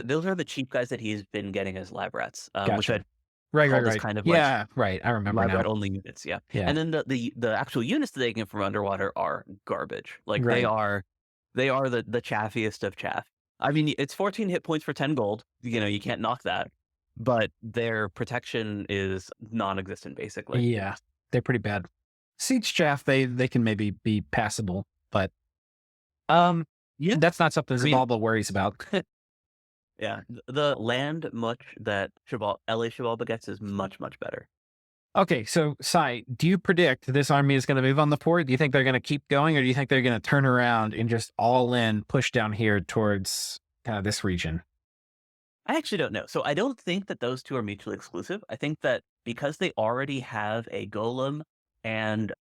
those are the cheap guys that he's been getting as lab rats, which Gotcha. I Right. Right. called as Right. kind of like Yeah. Right. I remember lab now. rat only units, yeah. Yeah. And then the actual units that they get from underwater are garbage. Like Right. they are the chaffiest of chaff. I mean, it's 14 hit points for 10 gold. You can't knock that. But their protection is non-existent, basically. Yeah. They're pretty bad. Siege chaff, they can maybe be passable, but Yeah. that's not something I mean, Zabalba worries about. yeah, the land much that LA Xibalba gets is much, much better. Okay, so Sai, do you predict this army is going to move on the port? Do you think they're going to keep going, or do you think they're going to turn around and just all in push down here towards kind of this region? I actually don't know. So I don't think that those two are mutually exclusive. I think that because they already have a golem and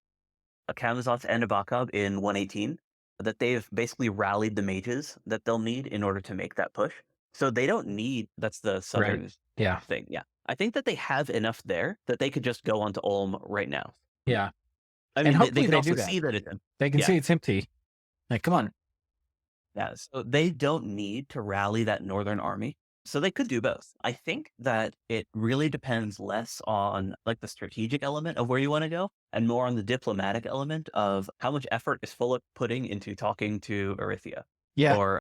a Camazotz and a Bakab in 118, that they've basically rallied the mages that they'll need in order to make that push. So they don't need, that's the Right. southern Yeah. thing. Yeah. I think that they have enough there that they could just go onto Ulm right now. Yeah. I And mean, they hopefully could they do also that. see that it's They can yeah, see it's empty. Like, come on. yeah. So they don't need to rally that northern army. So they could do both. I think that it really depends less on like the strategic element of where you want to go and more on the diplomatic element of how much effort is Fuluk putting into talking to Erythia. Yeah. Or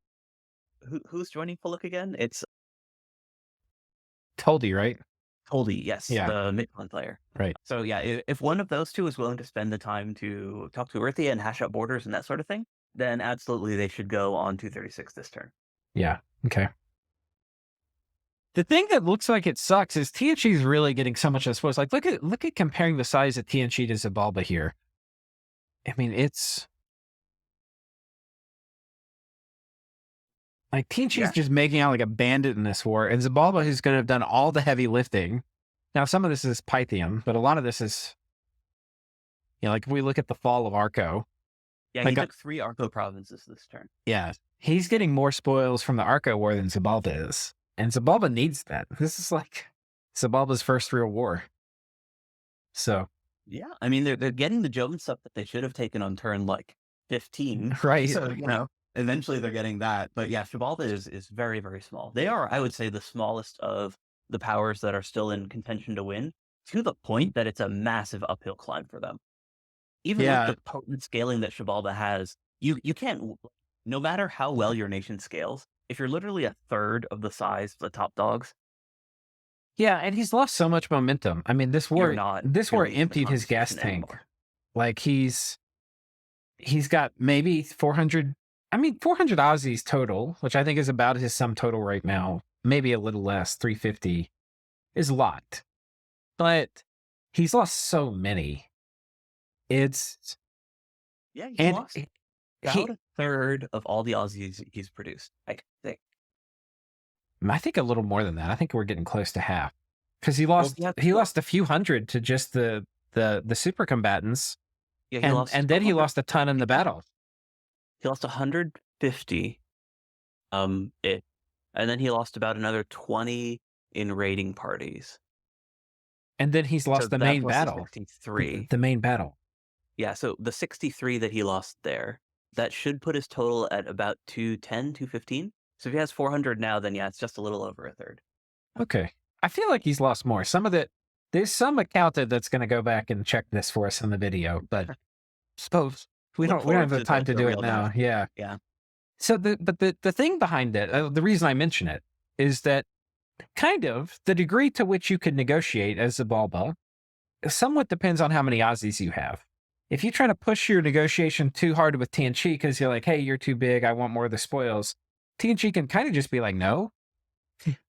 who's joining Fuluk again? It's Told you, right? Toldi, yes, Yeah. the Midland player. Right. So yeah, if one of those two is willing to spend the time to talk to Erythia and hash out borders and that sort of thing, then absolutely they should go on 236 this turn. Yeah. Okay. The thing that looks like it sucks is TNG is really getting so much of spoils. Like, look at comparing the size of TNG to Xibabla here. I mean, it's like TNG is Yeah. just making out like a bandit in this war, and Xibabla who's going to have done all the heavy lifting. Now, some of this is Pythium, but a lot of this is, like if we look at the fall of Arco, Yeah, he like, took 3 Arco provinces this turn. yeah, he's getting more spoils from the Arco war than Xibabla is, and Xibabla needs that. This is like Xibabla's first real war. So, Yeah, I mean they're getting the Jones stuff that they should have taken on turn like 15. right, So eventually they're getting that. But yeah, Xibalba is very very small. They are, I would say, the smallest of the powers that are still in contention to win. To the point that it's a massive uphill climb for them. Even with yeah, the potent scaling that Xibalba has, you can't. No matter how well your nation scales, if you're literally a third of the size of the top dogs, yeah, and he's lost so much momentum. I mean, you're not this going war to be in the emptied his gas conversation tank. anymore. Like he's got maybe 400. I mean, 400 Aussies total, which I think is about his sum total right now. Maybe a little less, 350 is a lot, but he's lost so many. It's Yeah, he's and lost about he a third of all the Aussies he's produced. I think. I think a little more than that. I think we're getting close to half because Well, yeah, he lost a few hundred to just the super combatants, yeah, he and lost then he lost a ton in the 150. battle, He lost 150. It, and then he lost about another 20 in raiding parties. and then he's So lost the that main plus the battle. 63. The main battle. Yeah, so the 63 that he lost there, that should put his total at about 210, 215. So if he has 400 now, then yeah, it's just a little over a third. Okay, I feel like he's lost more. Some of there's some accountant that's going to go back and check this for us in the video, but suppose Look we don't have forward the to time to the do it real now. math. Yeah. Yeah. So the thing behind it, the reason I mention it is that kind of the degree to which you could negotiate as a Balba somewhat depends on how many Aussies you have. If you try to push your negotiation too hard with TNG because you're like, hey, you're too big, I want more of the spoils, TNG can kind of just be like, no.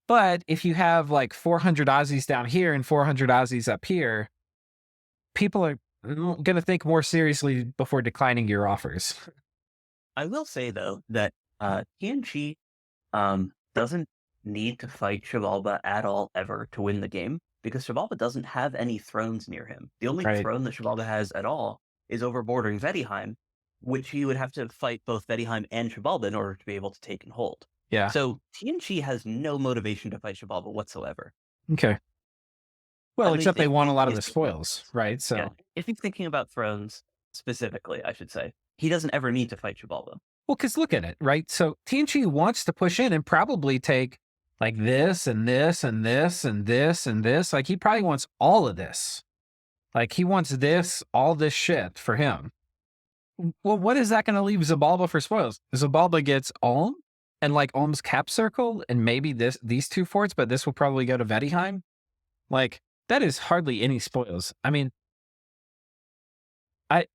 But if you have like 400 Aussies down here and 400 Aussies up here, people are going to think more seriously before declining your offers. I will say though that TNG doesn't need to fight Xibalba at all ever to win the game because Xibalba doesn't have any thrones near him. The only Right. throne that Xibalba has at all is over bordering Vettiheim, which he would have to fight both Vettiheim and Xibalba in order to be able to take and hold. Yeah. So TNG has no motivation to fight Xibalba whatsoever. Okay. Well, At least except they if want a lot of he's the thinking about spoils, thrones. right? So, Yeah, if he's thinking about thrones specifically, I should say, he doesn't ever need to fight Xibalba. well, because look at it, right? So TNG wants to push in and probably take like this and this and this and this and this. Like he probably wants all of this. Like he wants this, all this shit for him. Well, what is that going to leave Zabalba for spoils? Zabalba gets Ulm and like Ulm's cap circle and maybe these two forts, but this will probably go to Vettiheim. Like that is hardly any spoils. I mean, I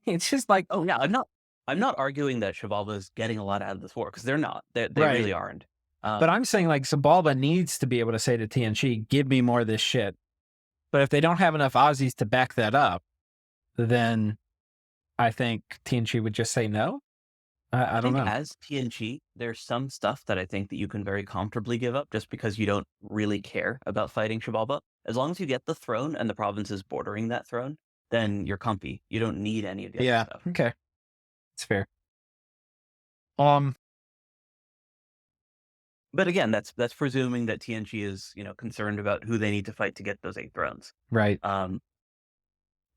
it's just like Oh yeah, I'm not arguing that Xibalba is getting a lot out of this war because they're not. They right. really aren't. But I'm saying like Zabalba needs to be able to say to TNG, give me more of this shit. But if they don't have enough Aussies to back that up, then I think TNG would just say no. I I don't think know. as TNG, there's some stuff that I think that you can very comfortably give up just because you don't really care about fighting Xibalba. As long as you get the throne and the provinces bordering that throne, then you're comfy. You don't need any of the other Yeah. stuff. Okay. It's fair. Um, But again, that's presuming that TNG is, concerned about who they need to fight to get those 8 thrones. Right. Um,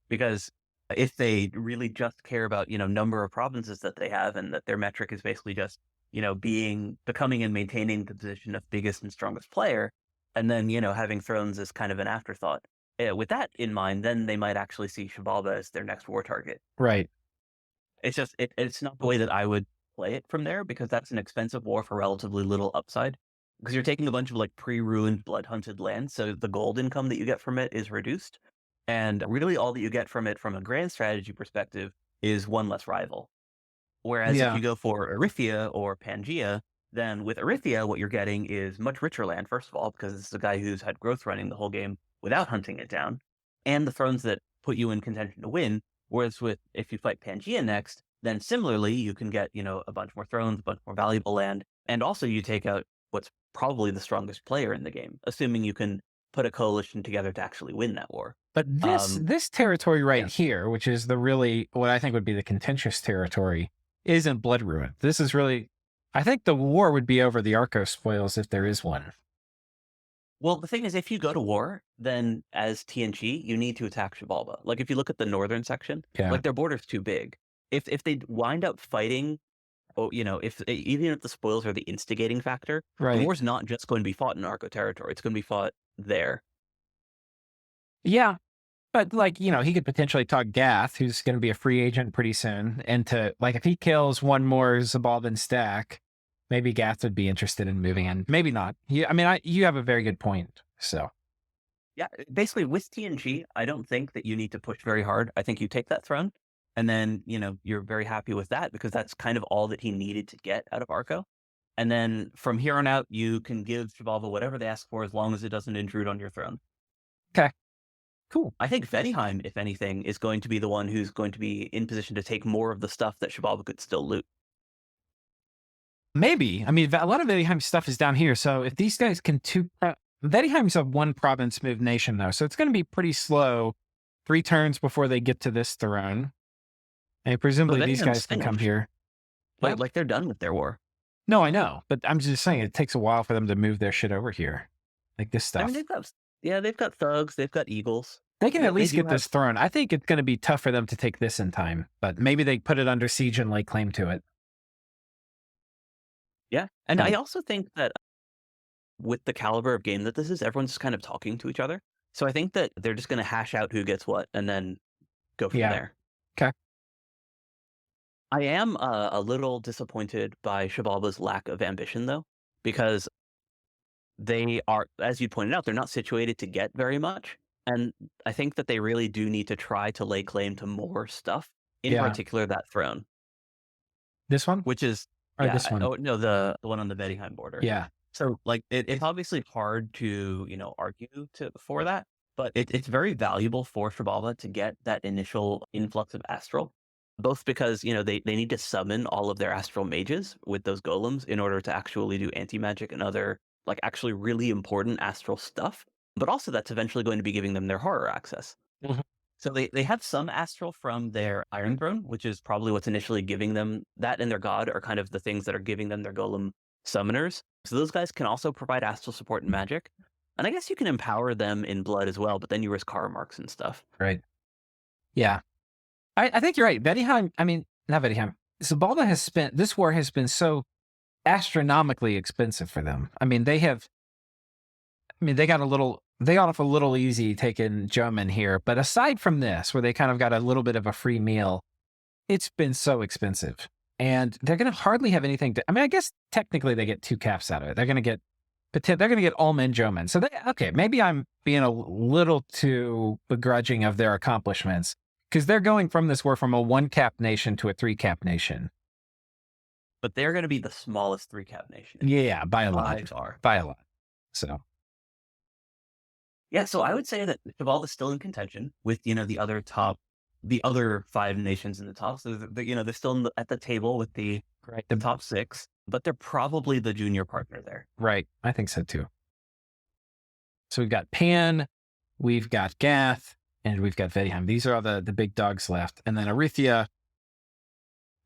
because if they really just care about, number of provinces that they have and that their metric is basically just, becoming and maintaining the position of biggest and strongest player, and then, having thrones as kind of an afterthought. With that in mind, then they might actually see Xibabla as their next war target. Right. It's just it's not the way that I would play it from there because that's an expensive war for relatively little upside. Because you're taking a bunch of like pre-ruined, blood-hunted lands, so the gold income that you get from it is reduced, and really all that you get from it from a grand strategy perspective is one less rival. Whereas if Yeah. you go for Erythia or Pangaea, then with Erythia, what you're getting is much richer land, first of all, because it's a guy who's had growth running the whole game without hunting it down, and the thrones that put you in contention to win. Whereas with if you fight Pangaea next, then similarly you can get, a bunch more thrones, a bunch more valuable land, and also you take out what's probably the strongest player in the game, assuming you can put a coalition together to actually win that war. But this Um, this territory right yeah. here, which is the really what I think would be the contentious territory, isn't Blood Ruin. This is really, I think the war would be over the Arco spoils if there is one. Well, the thing is, if you go to war, then as TNG, you need to attack Xibalba. Like if you look at the northern section, Yeah. like their border's too big. If they wind up fighting, oh, if even if the spoils are the instigating factor, the Right. war's not just going to be fought in Arco territory. It's going to be fought there. Yeah. But like, he could potentially talk Gath, who's going to be a free agent pretty soon, and to like if he kills one more Zabalban stack, maybe Gath would be interested in moving in. Maybe not. You have a very good point. So Yeah, basically with TNG, I don't think that you need to push very hard. I think you take that throne, and then you're very happy with that because that's kind of all that he needed to get out of Arco. And then from here on out, you can give Xibalba whatever they ask for as long as it doesn't intrude on your throne. okay, cool. I think Vettiheim, if anything, is going to be the one who's going to be in position to take more of the stuff that Xibalba could still loot. Maybe. I mean, a lot of Vediheim stuff is down here. So if these guys can Vediheim's a one province move nation though, so it's going to be pretty slow. 3 turns before they get to this throne, and But presumably these Vettiheim's guys can come finished. here. Like, Well, like they're done with their war. no, I know, but I'm just saying it takes a while for them to move their shit over here, like this I mean, stuff. they've got thugs, they've got eagles. They can at They least do get have, this throne. I think it's going to be tough for them to take this in time, but maybe they put it under siege and lay claim to it. yeah. And I Right. also think that with the caliber of game that this is, everyone's just kind of talking to each other. So I think that they're just going to hash out who gets what and then go from Yeah. there. Okay. I am a little disappointed by Xibalba's lack of ambition, though, because they are, as you pointed out, they're not situated to get very much. And I think that they really do need to try to lay claim to more stuff, in Yeah. particular that throne, This one which is, or yeah, this one? oh, no, the one on the Vettiheim border. Yeah. So, like, it's obviously hard to, argue for that, but it's very valuable for Xibalba to get that initial influx of Astral, both because, they need to summon all of their Astral mages with those golems in order to actually do anti-magic and other, like, actually really important Astral stuff, but also that's eventually going to be giving them their horror access. Mhm. So they have some Astral from their Iron Throne, which is probably what's initially giving them that, and their God are kind of the things that are giving them their golem summoners. So those guys can also provide Astral support and magic. And I guess you can empower them in blood as well, but then you risk horror marks and stuff. Right. Yeah. I think you're right. Vediheim, I mean, not Vediheim. Zabalba this war has been so astronomically expensive for them. They got off a little easy taking German here, but aside from this, where they kind of got a little bit of a free meal, it's been so expensive. And they're going to hardly have anything I guess technically they get 2 caps out of it. They're going to get all men German. So okay, maybe I'm being a little too begrudging of their accomplishments because they're going from this war from a 1-cap nation to a 3-cap nation. But they're going to be the smallest 3-cap nation. Yeah, by a lot. By far. By a lot. So Yeah, so I would say that Xibalba's still in contention with, the other 5 nations in the top. So, they're still at the table with the right. top 6, but they're probably the junior partner there. Right. I think so too. So we've got Pan, we've got Gath, and we've got Vediheim. These are all the big dogs left. And then Erythia,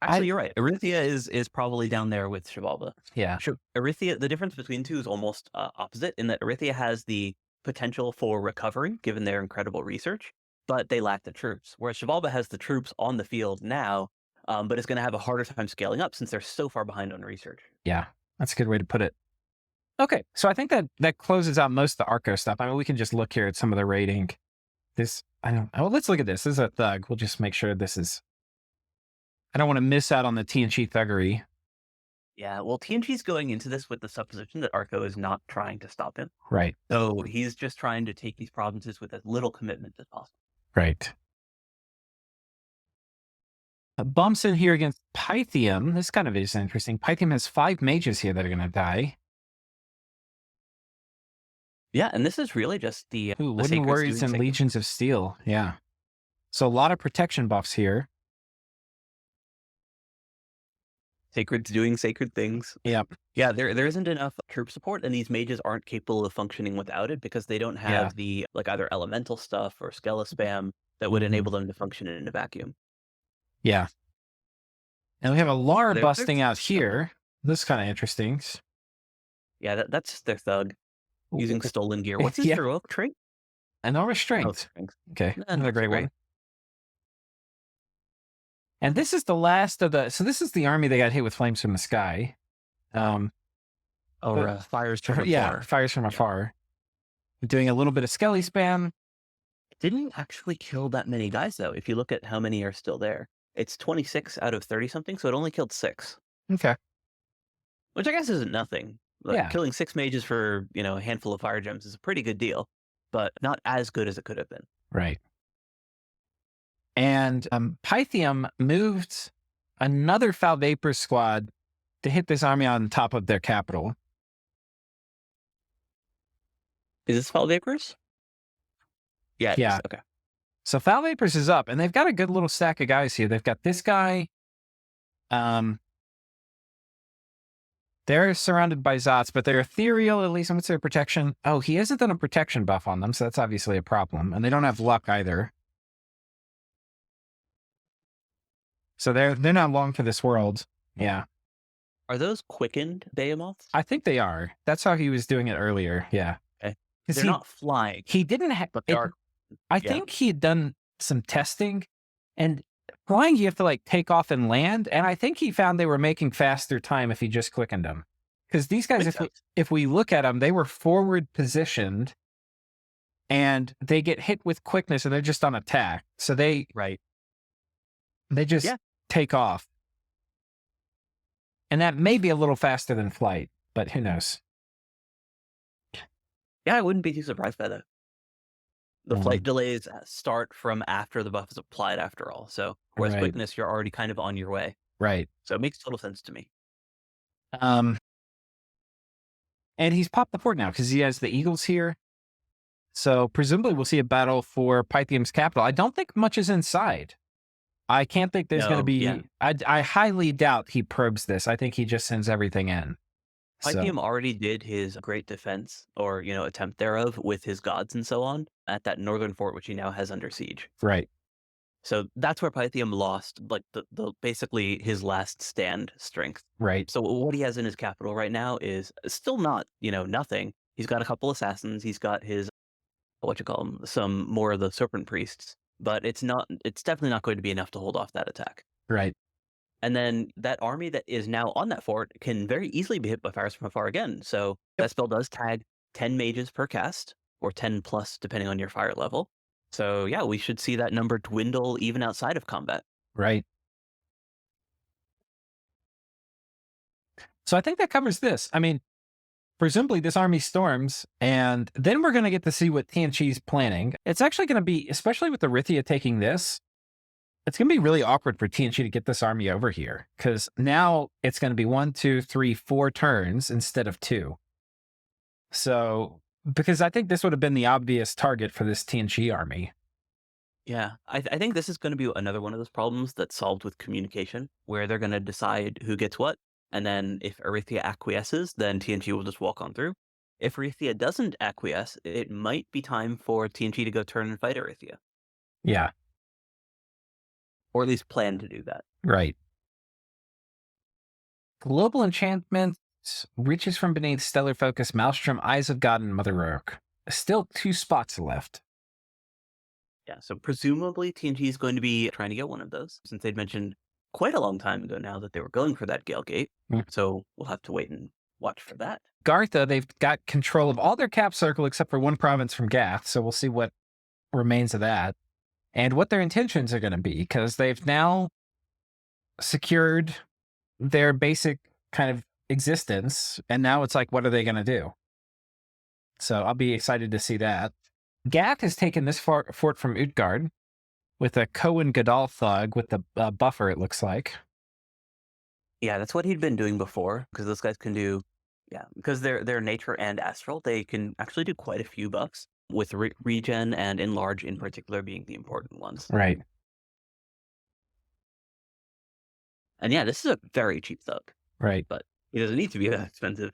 I Actually, you're right. Erythia is probably down there with xibabla. yeah, Erythia, the difference between two is almost opposite in that Erythia has the potential for recovery given their incredible research, but they lack the troops. Whereas xibabla has the troops on the field now, but it's going to have a harder time scaling up since they're so far behind on research. yeah, that's a good way to put it. Okay, so I think that closes out most of the Arco stuff. I mean, we can just look here at some of the rating. This, I don't. Oh, let's look at this. This is a thug. We'll just make sure this is. I don't want to miss out on the TNG thuggery. Yeah, well, TNG's going into this with the supposition that Arco is not trying to stop him. Right, So he's just trying to take these provinces with as little commitment as possible. right. Bumps in here against Pythium. This kind of is interesting. Pythium has 5 mages here that are going to die. Yeah, and this is really just Ooh, the Wooden sacred Warriors and Legions of Steel. Yeah. So a lot of protection buffs here. sacred's doing sacred things. Yep. Yeah, there isn't enough troop support, and these mages aren't capable of functioning without it because they don't Yeah. have the like either elemental stuff or skella spam that would Mhm. enable them to function in a vacuum. Yeah. And we have a Lar They're- busting out here. This is kind of interesting. Yeah, that's just their thug using Ooh. stolen gear. What's his Yeah. heroic trait? And no Oh, restraint. strength. Okay. Nah, Another not so great great. one. And this is the last of the. So this is the army that got hit with flames from the sky. Or But- fires from yeah, afar. fires from afar. Doing a little bit of skelly spam. Didn't actually kill that many guys though. If you look at how many are still there, it's 26 out of 30 something, so it only killed 6, Okay. which I guess isn't nothing. Like, Yeah. killing 6 mages for a handful of fire gems is a pretty good deal, but not as good as it could have been. Right. And Pythium moved another Foul Vapor squad to hit this army on top of their capital. Is this Fall Vapors? Yeah. It Yeah. is. Okay. So Foul Vapors is up, and they've got a good little stack of guys here. They've got this guy. They're surrounded by Zots, but they're ethereal, at least. What's their protection? Oh, he hasn't done a protection buff on them, so that's obviously a problem. And they don't have luck either. So they're not long for this world. Yeah. Are those quickened behemoths? I think they are. That's how he was doing it earlier. Yeah. Okay. 'Cause They're not flying, he didn't have, but they are. I yeah. think he had done some testing, and flying, you have to like take off and land. And I think he found they were making faster time if he just quickened them. Because these guys, Makes sense. if we look at them, they were forward positioned and they get hit with quickness and they're just on attack. So they Right. just Yeah. take off. And that may be a little faster than flight, but who knows? Yeah, I wouldn't be too surprised by that. The Mhm. flight delays start from after the buff is applied, after all. So, whereas Right. quickness, you're already kind of on your way. Right. So it makes total sense to me. And he's popped the fort now because he has the Eagles here. So presumably we'll see a battle for Pythium's capital. I don't think much is inside. I can't think there's going to No, be. yeah. I highly doubt he probes this. I think he just sends everything in. So, Pythium already did his great defense, or attempt thereof, with his gods and so on at that northern fort, which he now has under siege. right. So that's where Pythium lost, like the basically his last stand strength. Right. So what he has in his capital right now is still not nothing. He's got a couple assassins. He's got his some more of the serpent priests, but it's definitely not going to be enough to hold off that attack. Right. And then that army that is now on that fort can very easily be hit by fires from afar again. So that spell does tag 10 mages per cast, or 10 plus, depending on your fire level. So yeah, we should see that number dwindle even outside of combat. Right. So I think that covers this. I mean, presumably this army storms, and then we're going to get to see what TNG's planning. It's actually going to be, especially with the Rithia taking this, it's going to be really awkward for TNG to get this army over here, because now it's going to be 1, 2, 3, 4 turns instead of 2. So, because I think this would have been the obvious target for this TNG army. Yeah, I think this is going to be another one of those problems that's solved with communication, where they're going to decide who gets what, and then if Erythia acquiesces, then TNG will just walk on through. If Erythia doesn't acquiesce, it might be time for TNG to go turn and fight Erythia, Yeah, or at least plan to do that. right. Global enchantment reaches from beneath stellar focus, Maelstrom, Eyes of God, and Mother Oak. Still 2 spots left. Yeah, so presumably TNG is going to be trying to get one of those, since they'd mentioned quite a long time ago now that they were going for that Gale Gate. Mm. So we'll have to wait and watch for that. Gartha, they've got control of all their cap circle except for one province from Gath, so we'll see what remains of that and what their intentions are going to be, because they've now secured their basic kind of existence, and now it's like, what are they going to do? So I'll be excited to see that. Gath has taken this fort from Utgard with a Cohen Gadal thug with the buffer, it looks like. Yeah, that's what he'd been doing before, because those guys can do, because they're nature and astral, they can actually do quite a few buffs, with regen and enlarge in particular being the important ones. Right. And yeah, this is a very cheap thug, Right. but he doesn't need to be that expensive.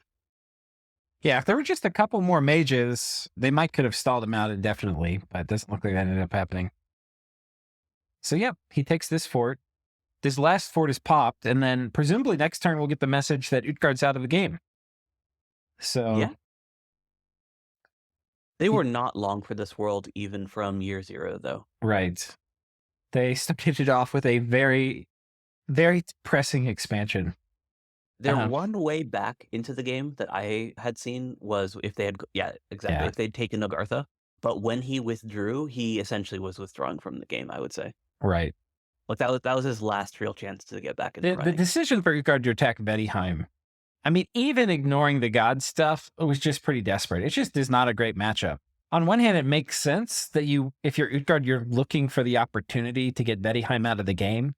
Yeah, if there were just a couple more mages, they might could have stalled him out indefinitely, but it doesn't look like that ended up happening. So yeah, he takes this fort. This last fort is popped, and then presumably next turn we'll get the message that Utgard's out of the game. So Yeah. They were not long for this world, even from year 0, though. right. They started it off with a very, very pressing expansion. Their Uh-huh. one way back into the game that I had seen was if they had, exactly, Yeah. if they'd taken Agartha. But when he withdrew, he essentially was withdrawing from the game, I would say. Right. Like that was his last real chance to get back into The running. decision for Utgard to attack Vettiheim, I mean, even ignoring the god stuff, it was just pretty desperate. It just is not a great matchup. On one hand, it makes sense that if you're Utgard, you're looking for the opportunity to get Vettiheim out of the game.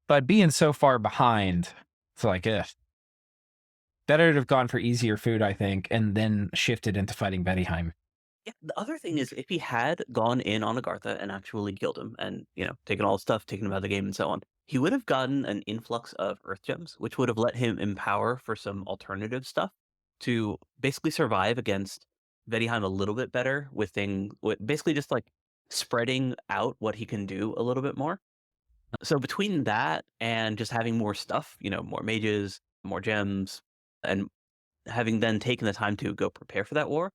But being so far behind, it's like, better to have gone for easier food, I think, and then shifted into fighting Vettiheim. Yeah, the other thing is if he had gone in on Agartha and actually killed him and, taken all his stuff, taken him out of the game and so on, he would have gotten an influx of Earth Gems, which would have let him empower for some alternative stuff to basically survive against Vettiheim a little bit better with basically just like spreading out what he can do a little bit more. So between that and just having more stuff, more mages, more gems, and having then taken the time to go prepare for that war,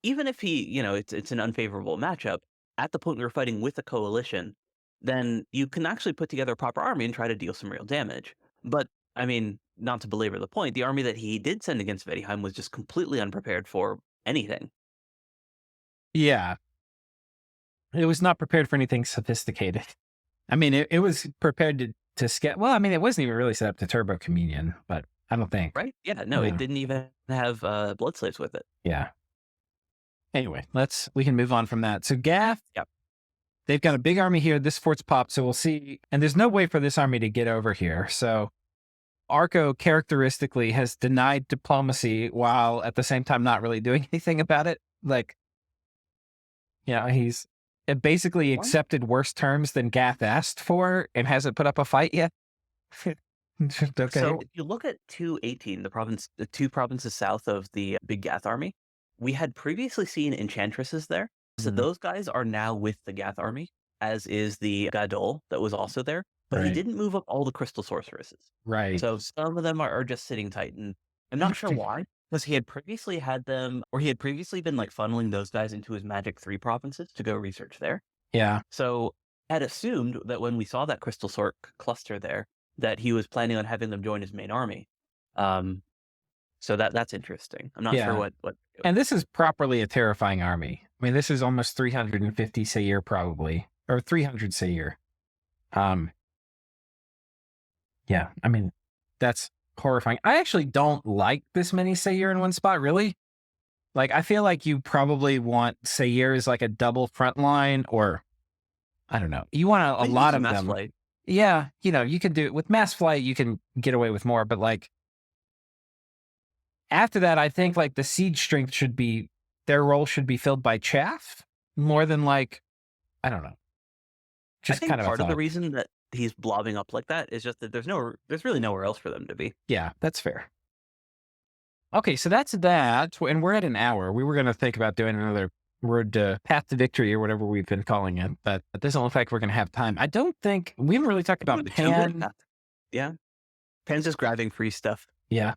even if it's an unfavorable matchup, at the point we were fighting with a coalition, then you can actually put together a proper army and try to deal some real damage. But, I mean, not to belabor the point, the army that he did send against Vettiheim was just completely unprepared for anything. Yeah. It was not prepared for anything sophisticated. I mean, it was prepared to scale. Well, I mean, it wasn't even really set up to Turbo Communion, but I don't think. Right? Yeah, no, it didn't even have blood slaves with it. Yeah. Anyway, we can move on from that. So Gath, Yep. they've got a big army here. This fort's popped, so we'll see. And there's no way for this army to get over here. So Arco characteristically has denied diplomacy while at the same time not really doing anything about it. Like, he's basically accepted worse terms than Gath asked for and hasn't put up a fight yet. Okay. So if you look at 218, the 2 provinces south of the Big Gath army, we had previously seen enchantresses there. So Mhm. those guys are now with the Gath army, as is the Gadol that was also there. But he Right. didn't move up all the crystal sorceresses. Right. So some of them are just sitting tight, and I'm not sure why. Because he had previously had them, or he had previously been like funneling those guys into his Magic 3 provinces to go research there. Yeah. So I had assumed that when we saw that crystal sort cluster there, that he was planning on having them join his main army. So that's interesting. I'm not sure what. And this is properly a terrifying army. I mean, this is almost 350 Sayir probably, or 300 Sayir. Yeah, I mean, that's horrifying. I actually don't like this many Sayir in one spot, really. Like, I feel like you probably want Sayir as like a double front line, or I don't know. You want a lot of them. Flight. Yeah, you can do it with mass flight. You can get away with more, but like after that, I think like the siege strength their role should be filled by chaff more than like, I don't know. I think part of the reason that he's blobbing up like that is just that there's really nowhere else for them to be. Yeah, that's fair. Okay, so that's that, and we're at an hour. We were going to think about doing another road to Path to Victory or whatever we've been calling it, but it doesn't look like we're going to have time. I don't think we haven't really talked about Pan. Yeah, Pan's just grabbing free stuff. Yeah.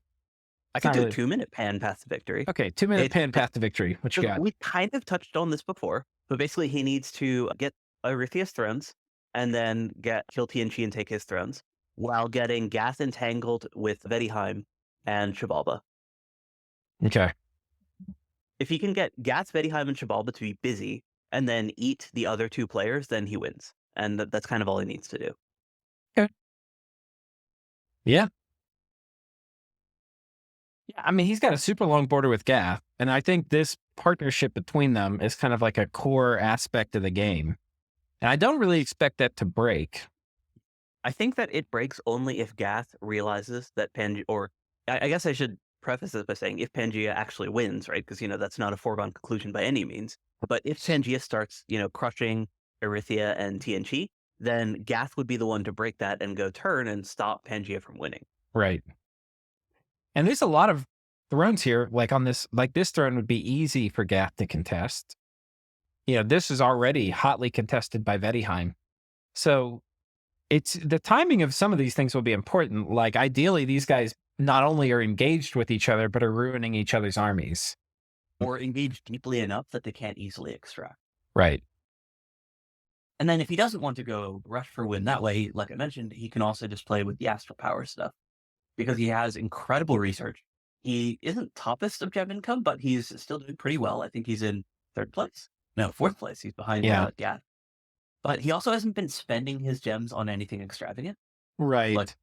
I It's could not do a really. 2-minute Pan path to victory. Okay. 2 minute It, pan it path to victory. What you so got? we kind of touched on this before, but basically he needs to get Arithia's thrones and then get kill TNG and take his thrones while getting Gath entangled with Vettihheim and xibabla. Okay. If he can get Gath, Vettihheim, and xibabla to be busy and then eat the other two players, then he wins. And that's kind of all he needs to do. Okay. Yeah. Yeah. I mean, he's got a super long border with Gath. And I think this partnership between them is kind of like a core aspect of the game. And I don't really expect that to break. I think that it breaks only if Gath realizes that Pangea, or I guess I should preface this by saying if Pangea actually wins, right? Because, that's not a foregone conclusion by any means. But if Pangea starts, crushing Arithia and TNG, then Gath would be the one to break that and go turn and stop Pangea from winning. Right. And there's a lot of thrones here, this throne would be easy for Gath to contest. This is already hotly contested by Vettihheim. So it's the timing of some of these things will be important. Like ideally, these guys not only are engaged with each other, but are ruining each other's armies. Or engaged deeply enough that they can't easily extract. Right. And then if he doesn't want to go rush for win that way, like I mentioned, he can also just play with the astral power stuff because he has incredible research. He isn't toppest of gem income, but he's still doing pretty well. I think he's in 3rd place. No, 4th place. He's behind Gath. But he also hasn't been spending his gems on anything extravagant. Right. Like,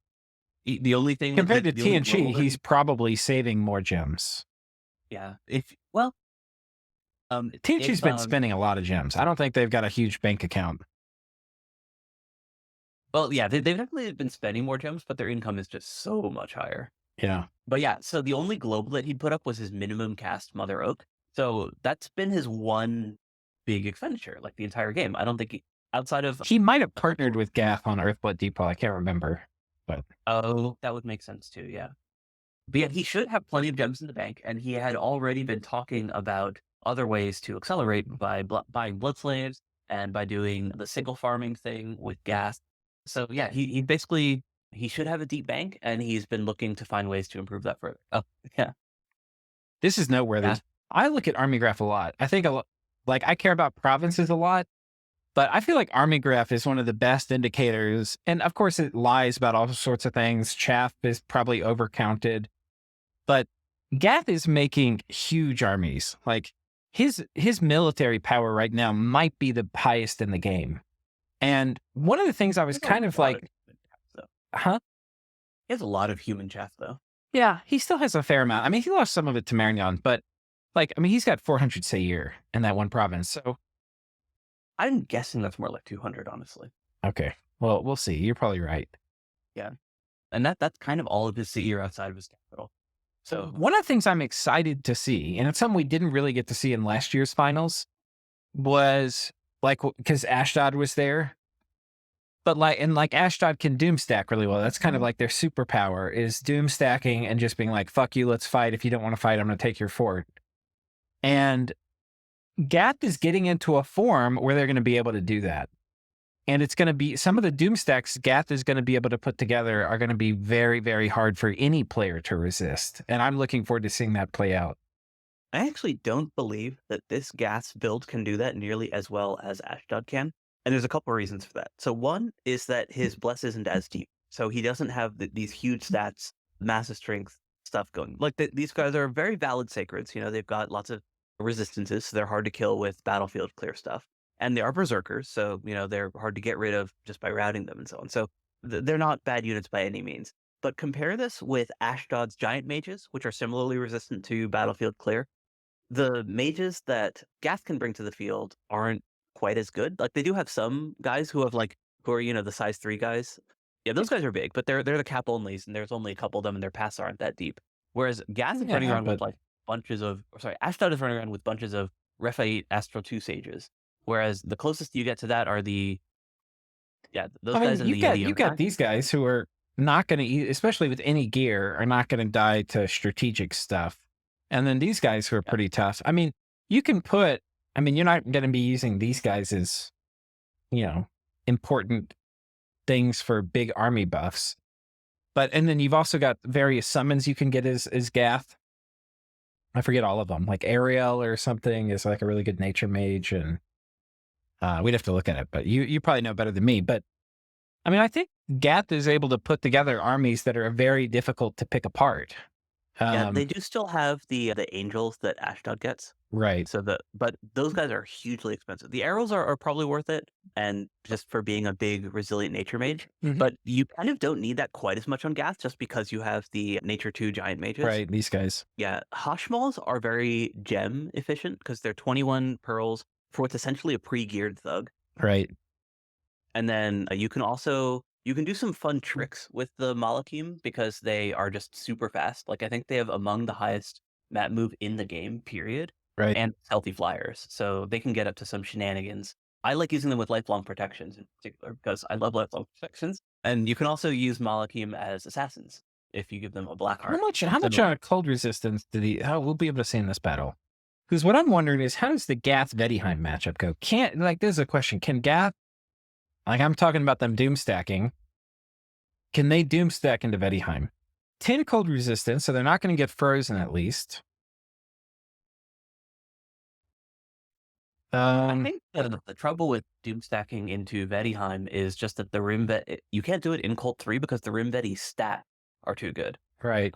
the only thing compared to the only TNG, he's probably saving more gems. Yeah. TNG's been spending a lot of gems. I don't think they've got a huge bank account. Well, yeah, they've definitely been spending more gems, but their income is just so much higher. Yeah. But yeah, so the only global that he'd put up was his minimum cast Mother Oak. So that's been his one big expenditure, like the entire game. I don't think outside of he might have partnered with Gath on Earthblood Depot. I can't remember, but that would make sense too. Yeah, but yeah, he should have plenty of gems in the bank, and he had already been talking about other ways to accelerate by buying blood slaves and by doing the single farming thing with gas. So yeah, he basically he should have a deep bank, and he's been looking to find ways to improve that further. Oh yeah, this is noteworthy. Yeah. I look at Army Graph a lot. I think I care about provinces a lot, but I feel like Army Graph is one of the best indicators. And of course, it lies about all sorts of things. Chaff is probably overcounted, but Gath is making huge armies. Like his military power right now might be the highest in the game. And one of the things I was kind of like, huh? He has a lot of human chaff, though. Yeah, he still has a fair amount. I mean, he lost some of it to Marignon, but he's got 400 Sayir in that one province. So I'm guessing that's more like 200, honestly. Okay. Well, we'll see. You're probably right. Yeah. And that's kind of all of his Sayir outside of his capital. So one of the things I'm excited to see, and it's something we didn't really get to see in last year's finals, was because Ashdod was there. But Ashdod can doom stack really well. That's kind of like their superpower is doom stacking and just being like, fuck you, let's fight. If you don't want to fight, I'm going to take your fort. And Gath is getting into a form where they're going to be able to do that. And it's going to be some of the doom stacks Gath is going to be able to put together are going to be very, very hard for any player to resist. And I'm looking forward to seeing that play out. I actually don't believe that this gas build can do that nearly as well as Ashdod can. And there's a couple of reasons for that. So one is that his bless isn't as deep. So he doesn't have these huge stats, massive strength stuff going. Like these guys are very valid sacreds. They've got lots of resistances. So they're hard to kill with battlefield clear stuff. And they are berserkers. So, they're hard to get rid of just by routing them and so on. So they're not bad units by any means. But compare this with Ashdod's giant mages, which are similarly resistant to battlefield clear. The mages that Gath can bring to the field aren't quite as good. Like they do have some guys who are the size 3 guys. Yeah, those guys are big, but they're the cap onlys, and there's only a couple of them, and their paths aren't that deep. Whereas Gath is running around with Ashdod is running around with bunches of Rephaite Astro 2 sages. Whereas the closest you get to that are those guys. You've got these guys who are not going to, especially with any gear, are not going to die to strategic stuff. And then these guys who are pretty tough. I mean, you're not going to be using these guys as, important things for big army buffs. and then you've also got various summons you can get as Gath. I forget all of them. Like Ariel or something is like a really good nature mage, and we'd have to look at it. But you probably know better than me. But I mean, I think Gath is able to put together armies that are very difficult to pick apart. Yeah, Um, they do still have the angels that Ashdod gets. right, But those guys are hugely expensive. The arrows are probably worth it, and just for being a big resilient nature mage. Mhm. But you kind of don't need that quite as much on Gath just because you have the nature 2 giant mages. right. These guys, Yeah, Hashmals are very gem efficient because they're 21 pearls for what's essentially a pre-geared thug. right, And then you can do some fun tricks with the Malakim because they are just super fast. Like I think they have among the highest map move in the game, period, right. and healthy flyers. So they can get up to some shenanigans. I like using them with lifelong protections in particular because I love lifelong protections. And you can also use Malakim as assassins if you give them a black How heart. much? How much So cold resistance did he? How we'll be able to see in this battle? Because what I'm wondering is, how does the Gath Vettiheim matchup go? Can't like there's a question. Can Gath, like I'm talking about them doom stacking, can they doom stack into Vettiheim? 10 cold resistance, so they're not going to get frozen at least. I think the trouble with doom stacking into Vettiheim is just that the you can't do it in Cult 3 because the Rim Vetti stat are too good. Right.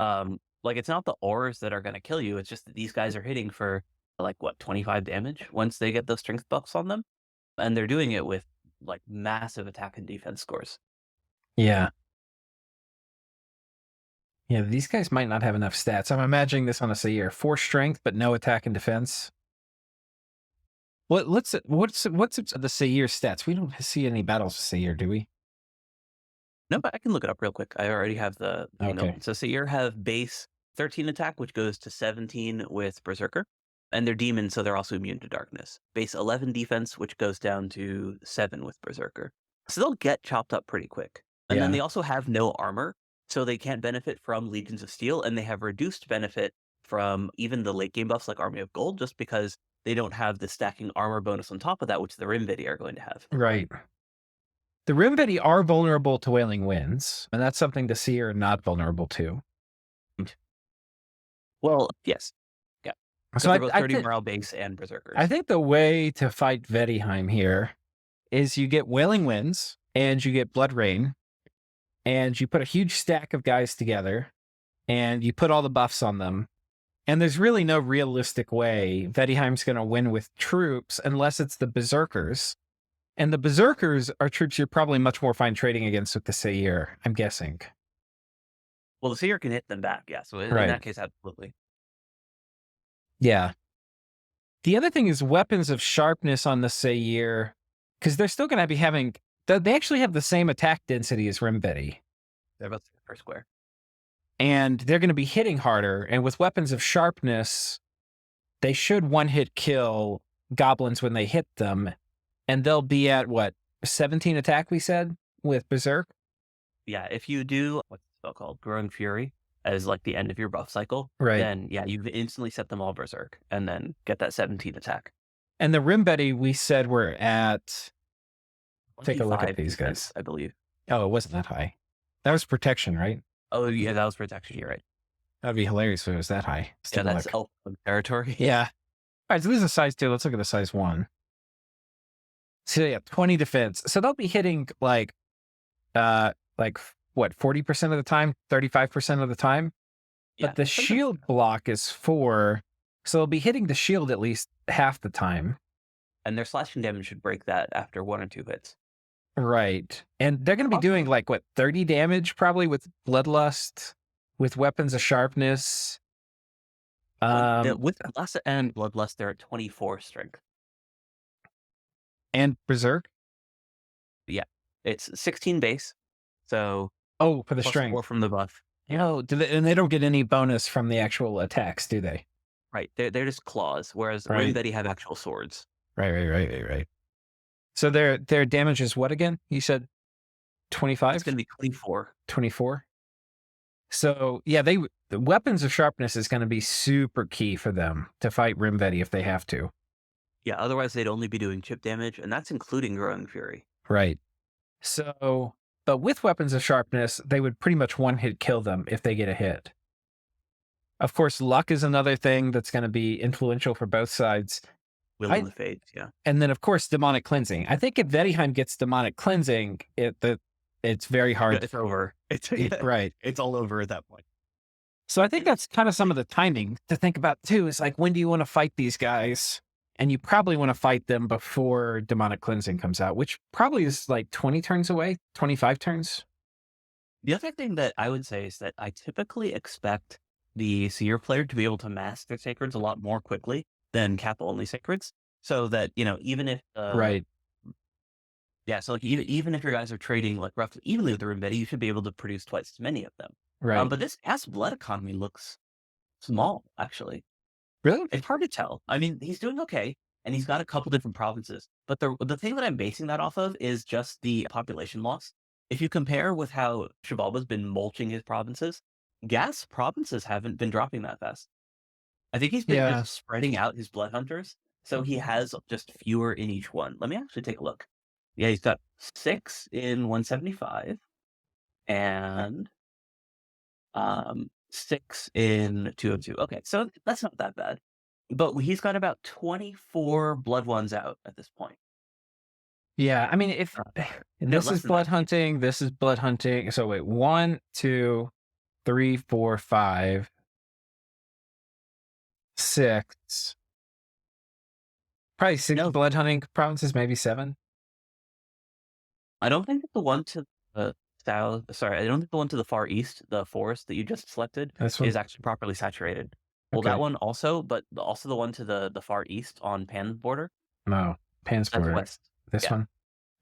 Like it's not the ores that are going to kill you. It's just that these guys are hitting for like what 25 damage once they get those strength buffs on them, and they're doing it with like massive attack and defense scores. Yeah. Yeah, these guys might not have enough stats. I'm imagining this on a Seir. 4 strength, but no attack and defense. What's the Seir stats? We don't see any battles with Seir, do we? No, but I can look it up real quick. I already have the thing Okay. open. So Seir have base 13 attack, which goes to 17 with Berserker. And they're demons, so they're also immune to darkness. Base 11 defense, which goes down to 7 with Berserker. So they'll get chopped up pretty quick. And then Yeah. they also have no armor, so they can't benefit from Legions of Steel, and they have reduced benefit from even the late game buffs like Army of Gold, just because they don't have the stacking armor bonus on top of that, which the Rimvidi are going to have. Right. The Rimvedi are vulnerable to Wailing Winds, and that's something the Seer are not vulnerable to. Well, yes. Yeah. So They're both 30 morale base and Berserkers. I think the way to fight Vettiheim here is you get Wailing Winds and you get Blood Rain, and you put a huge stack of guys together, and you put all the buffs on them. And there's really no realistic way Vettiheim's going to win with troops unless it's the Berserkers. And the Berserkers are troops you're probably much more fine trading against with the Seir, I'm guessing. Well, the Seer can hit them back, yeah. So in Right. that case, absolutely. Yeah. The other thing is weapons of sharpness on the Seir, because they're still going to be having, they actually have the same attack density as Rimvedi. They're both per square. And they're going to be hitting harder. And with weapons of sharpness, they should one-hit kill goblins when they hit them. And they'll be at, what, 17 attack, we said, with Berserk? Yeah, if you do, what's the spell called? Growing Fury as like the end of your buff cycle, Right. then yeah, you instantly set them all Berserk and then get that 17 attack. And the Rimvedi, we said we're at, take a look at 25 these defense, guys. I believe. Oh, it wasn't that high. That was protection, right? Oh, yeah, that was protection. You're right. That'd be hilarious if it was that high. Let's Yeah, take a that's look. elf territory. Yeah. All right, so this is a size 2. Let's look at the size 1. So yeah, 20 defense. So they'll be hitting like what, 40% of the time, 35% of the time? Yeah, But the sometimes- shield block is 4. So they'll be hitting the shield at least half the time. And their slashing damage should break that after 1 or 2 hits. Right. And they're going to be doing like, what, 30 damage probably with Bloodlust, with weapons of sharpness. With Bloodlust and Bloodlust, they're at 24 strength. And Berserk. It's 16 base, so Oh, for the plus strength. 4 from the buff. And they don't get any bonus from the actual attacks, do they? Right, they're just claws, whereas Right. Rimvedi have actual swords. Right. So their damage is what again? You said 25? It's going to be 24. 24? So yeah, the weapons of sharpness is going to be super key for them to fight Rimvedi if they have to. Yeah, otherwise they'd only be doing chip damage, and that's including Growing Fury. Right. So But with weapons of sharpness, they would pretty much one-hit kill them if they get a hit. Of course, luck is another thing that's going to be influential for both sides. Will in the Fates, yeah. And then, of course, demonic cleansing. I think if Vettiheim gets demonic cleansing, it's very hard. It's over. It's right. It's all over at that point. So I think that's kind of some of the timing to think about too. Is like, when do you want to fight these guys? And you probably want to fight them before demonic cleansing comes out, which probably is like 20 turns away, 25 turns. The other thing that I would say is that I typically expect the Seer player to be able to mask their sacreds a lot more quickly than Kappa-only sacreds. So that, even if... right. Yeah, so like even if your guys are trading like roughly evenly with the Rimbetti, you should be able to produce twice as many of them. Right. But this gas blood economy looks small, actually. Really? It's hard to tell. I mean, he's doing okay, and he's got a couple different provinces. But the thing that I'm basing that off of is just the population loss. If you compare with how Xibalba's been mulching his provinces, gas provinces haven't been dropping that fast. I think he's been just spreading out his blood hunters, so he has just fewer in each one. Let me actually take a look. Yeah, he's got 6 in 175, and 6 in 202. Okay, so that's not that bad. But he's got about 24 blood ones out at this point. Yeah, I mean, if this is blood hunting, this is blood hunting. So wait, 1, 2, 3, 4, 5, 6. Probably 6 blood hunting provinces, maybe 7. I don't think that the one to the south, sorry, I don't think the one to the far east, the forest that you just selected, is actually properly saturated. Well, that one also, but also the one to the far east on Pan's border. No, Pan's border. West. This one?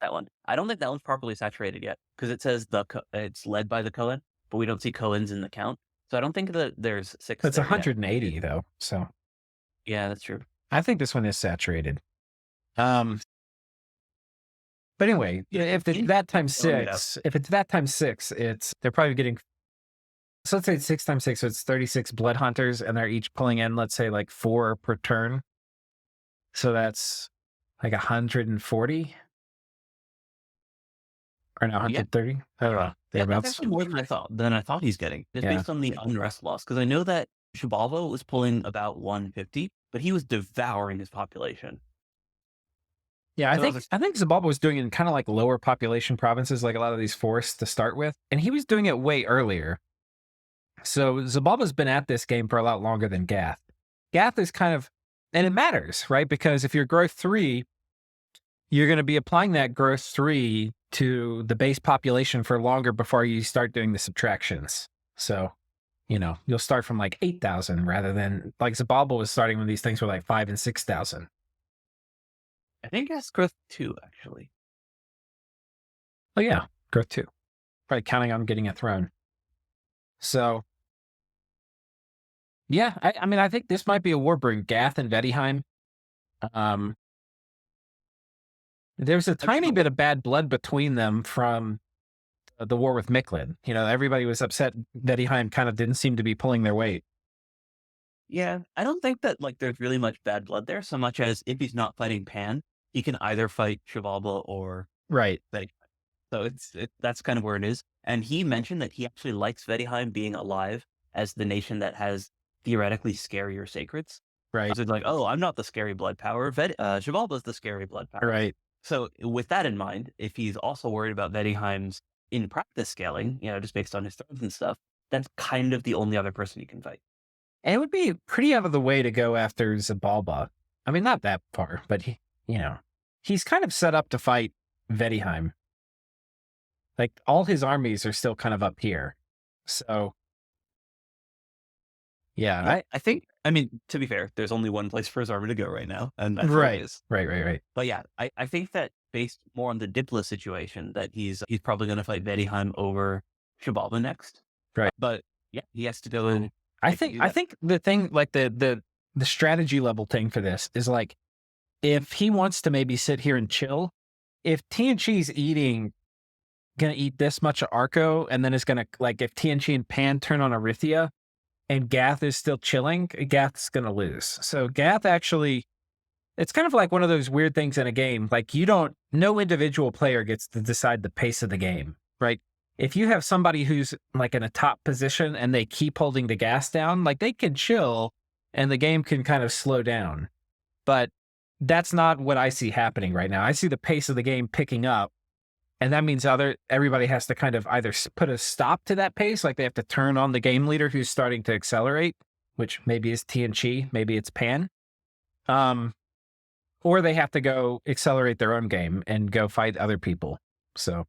That one. I don't think that one's properly saturated yet, because it says it's led by the Cohen, but we don't see Cohens in the count. So I don't think that there's 6. It's 180 though, so. Yeah, that's true. I think this one is saturated. But anyway, if it's that times 6, they're probably getting. So let's say it's 6 times 6, so it's 36 blood hunters, and they're each pulling in, let's say, like 4 per turn. So that's like 140, or no, 130. I don't know. That's actually more than I thought he's getting, just based on the unrest loss. Because I know that Xibalba was pulling about 150, but he was devouring his population. Yeah, I think Xibalba was doing it in kind of like lower population provinces, like a lot of these forests to start with, and he was doing it way earlier. So Xibalba's been at this game for a lot longer than Gath. Gath is kind of, and it matters, right? Because if you're growth 3, you're going to be applying that growth 3 to the base population for longer before you start doing the subtractions. So, you'll start from like 8,000 rather than like Xibalba was starting when these things were like 5,000 and 6,000. I think that's growth 2, actually. Oh yeah, growth 2. Probably counting on getting a throne. So, yeah, I mean, I think this might be a war brewing. Gath and Vettiheim. There's a tiny bit of bad blood between them from the war with Micklin. Everybody was upset. Vettiheim kind of didn't seem to be pulling their weight. Yeah, I don't think that there's really much bad blood there, so much as if he's not fighting Pan, he can either fight Xibalba or Vettiheim. So that's kind of where it is. And he mentioned that he actually likes Vettiheim being alive as the nation that has theoretically scarier sacreds. Right. So it's like, oh, I'm not the scary blood power. Xibalba's the scary blood power. Right. So with that in mind, if he's also worried about Vettiheim's in practice scaling, just based on his thrones and stuff, that's kind of the only other person he can fight. And it would be pretty out of the way to go after Xibalba. I mean, not that far, but he's kind of set up to fight Vettiheim. Like, all his armies are still kind of up here. So, yeah. I think, to be fair, there's only one place for his army to go right now, and that's right. Where it is. Right. But yeah, I think that based more on the Diplo situation, that he's probably going to fight Vettiheim over Xibalba next. Right. But yeah, he has to go in. I think the thing, like the strategy level thing for this is like, if he wants to maybe sit here and chill, if TNG's gonna eat this much of Arco, and then is gonna, like, if TNG and Pan turn on Arithia and Gath is still chilling, Gath's gonna lose. So Gath actually, it's kind of like one of those weird things in a game. Like, no individual player gets to decide the pace of the game, right? If you have somebody who's like in a top position and they keep holding the gas down, like they can chill and the game can kind of slow down. But that's not what I see happening right now. I see the pace of the game picking up. And that means everybody has to kind of either put a stop to that pace, like they have to turn on the game leader who's starting to accelerate, which maybe is TNG, maybe it's Pan. Um, or they have to go accelerate their own game and go fight other people. So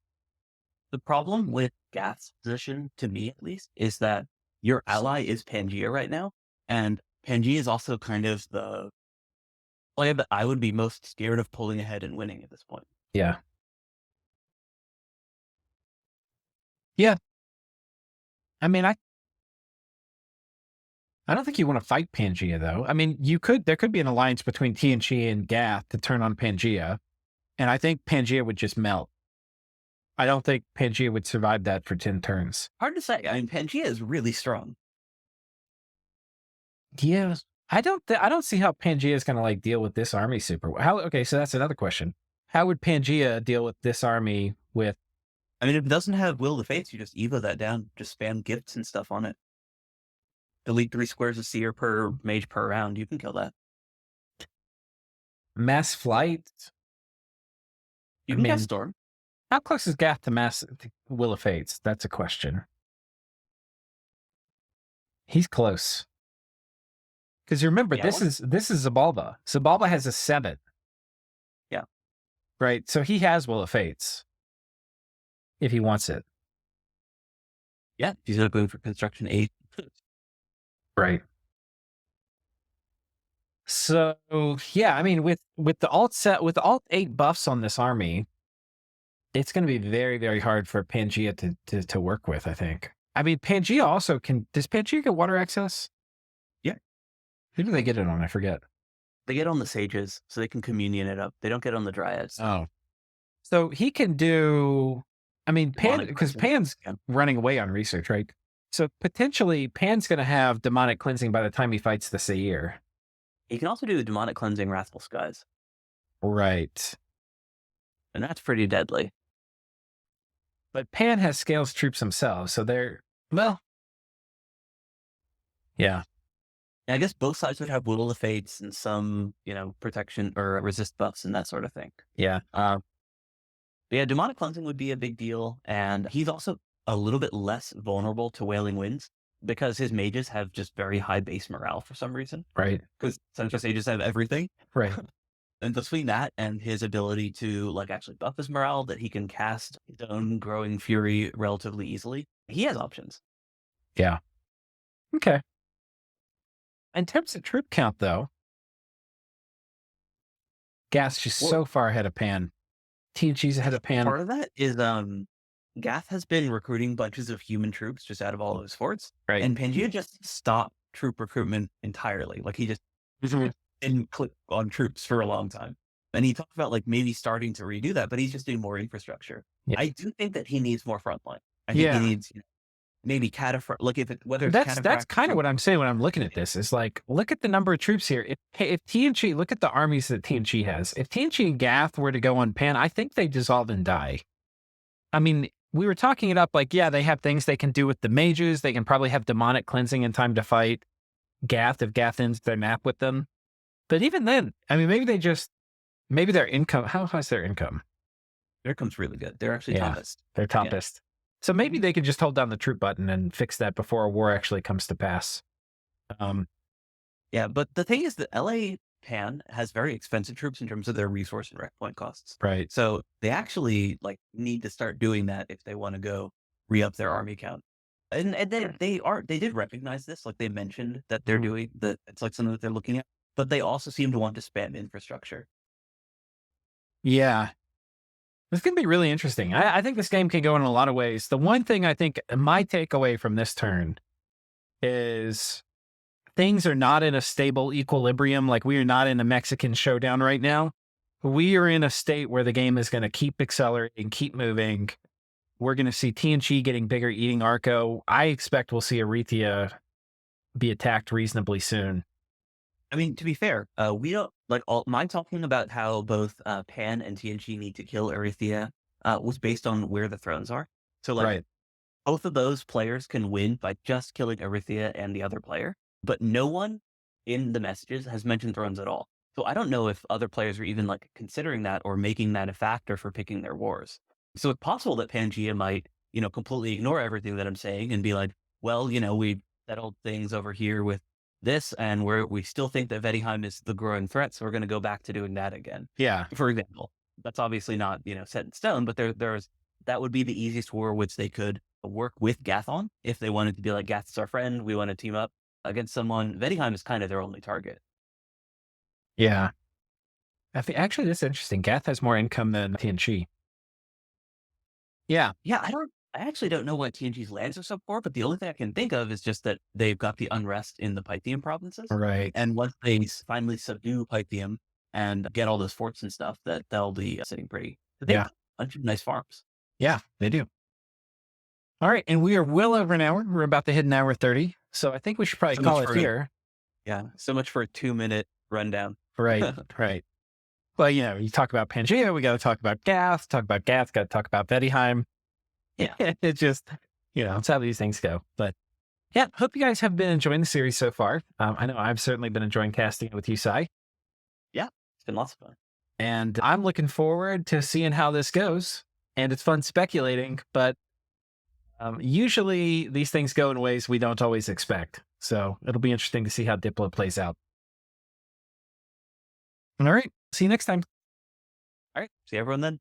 The problem with Gath's position, to me at least, is that your ally is Pangea right now. And Pangea is also kind of the play that I would be most scared of pulling ahead and winning at this point. yeah. Yeah. I mean, I don't think you want to fight Pangea though. I mean, there could be an alliance between TNG and Gath to turn on Pangea. And I think Pangea would just melt. I don't think Pangea would survive that for 10 turns. Hard to say. I mean, Pangea is really strong. Yeah. I don't see how Pangea is going to like deal with this army super well. Okay, so that's another question. How would Pangea deal with this army with I mean, if it doesn't have Will of the Fates, you just Evo that down. Just spam gifts and stuff on it. Delete 3 squares of seer per mage per round. You can kill that. mass flight? You I can mean, cast Storm. how close is Gath to Will of Fates? That's a question. He's close. Because remember, Yeah, this is Xibabla. Xibabla has a 7. Yeah. Right. So he has Will of Fates. If he wants it. Yeah, he's not going for construction 8. Right. So yeah, I mean, with the alt 8 buffs on this army, it's going to be very, very hard for Pangea to work with, I think. I mean, Pangea also does Pangea get water access? Yeah. Who do they get it on? I forget. They get on the sages, so they can communion it up. They don't get on the dryads. Oh. So he can do, I mean, because Pan's running away on research, right? So potentially Pan's going to have demonic cleansing by the time he fights the Seir. He can also do the demonic cleansing Wrathful Skies. Right. And that's pretty deadly. But Pan has Scales troops himself, so well, yeah. I guess both sides would have Will of the Fates and some, protection or resist buffs and that sort of thing. Yeah. But yeah, demonic cleansing would be a big deal. And he's also a little bit less vulnerable to Wailing Winds because his mages have just very high base morale for some reason. Right. Because Central Sages have everything. Right. And between that and his ability to actually buff his morale, that he can cast his own Growing Fury relatively easily, he has options. Yeah. Okay. In terms of troop count, though, Gas just so far ahead of Pan. TNG's ahead of Pan. Part of that is Gath has been recruiting bunches of human troops just out of all of his forts. Right. And Pangea just stopped troop recruitment entirely. Like he just didn't click on troops for a long time. And he talked about maybe starting to redo that, but he's just doing more infrastructure. Yeah. I do think that he needs more frontline. I think he needs maybe cataphr. That's kind of what I'm saying when I'm looking at this. Is look at the number of troops here. If TNG, look at the armies that TNG has. If TNG and Gath were to go on Pan, I think they dissolve and die. I mean, we were talking it up they have things they can do with the mages. They can probably have demonic cleansing in time to fight Gath if Gath ends their map with them. But even then, I mean, maybe their income. How high is their income? Their income's really good. They're actually toppest. They're toppest. Yeah. So maybe they could just hold down the troop button and fix that before a war actually comes to pass. Yeah, but the thing is that LA Pan has very expensive troops in terms of their resource and rec point costs. Right. So they actually need to start doing that if they want to go re-up their army count. And they did recognize this. They mentioned that they're doing that. It's something that they're looking at, but they also seem to want to spam infrastructure. Yeah. It's going to be really interesting. I think this game can go in a lot of ways. The one thing I think my takeaway from this turn is things are not in a stable equilibrium. We are not in a Mexican showdown right now. We are in a state where the game is going to keep accelerating, keep moving. We're going to see TNG getting bigger, eating Arco. I expect we'll see Arethea be attacked reasonably soon. I mean, to be fair, we don't my talking about how both Pan and TNG need to kill Arethea was based on where the thrones are. So like Right. both of those players can win by just killing Erythia and the other player, but no one in the messages has mentioned thrones at all. So I don't know if other players are even like considering that or making that a factor for picking their wars. So it's possible that Pangea might, completely ignore everything that I'm saying and be like, well, we settled things over here with this, and we still think that Vettiheim is the growing threat, so we're going to go back to doing that again. Yeah. For example, that's obviously not set in stone, but there's that would be the easiest war which they could work with Gath on if they wanted to be like Gath's our friend, we want to team up against someone. Vettiheim is kind of their only target. Yeah. I think actually that's interesting. Gath has more income than TNG. Yeah. Yeah, I actually don't know what TNG's lands are so for, but the only thing I can think of is just that they've got the unrest in the Pythium provinces. Right. And once they finally subdue Pythium and get all those forts and stuff, that they'll be sitting pretty. They've Yeah. got a bunch of nice farms. Yeah, they do. All right. And we are well over an hour. We're about to hit an hour 30. So I think we should probably So much call it for here. Yeah, so much for a 2-minute rundown. Right. Right. Well, you talk about Pangea, we got to talk about Gath, got to talk about Vettiheim. Yeah. It just, it's how these things go. But yeah, hope you guys have been enjoying the series so far. I know I've certainly been enjoying casting it with you, Sai. Yeah, it's been lots of fun. And I'm looking forward to seeing how this goes. And it's fun speculating, but usually these things go in ways we don't always expect. So it'll be interesting to see how Diplo plays out. All right. See you next time. All right, see everyone then.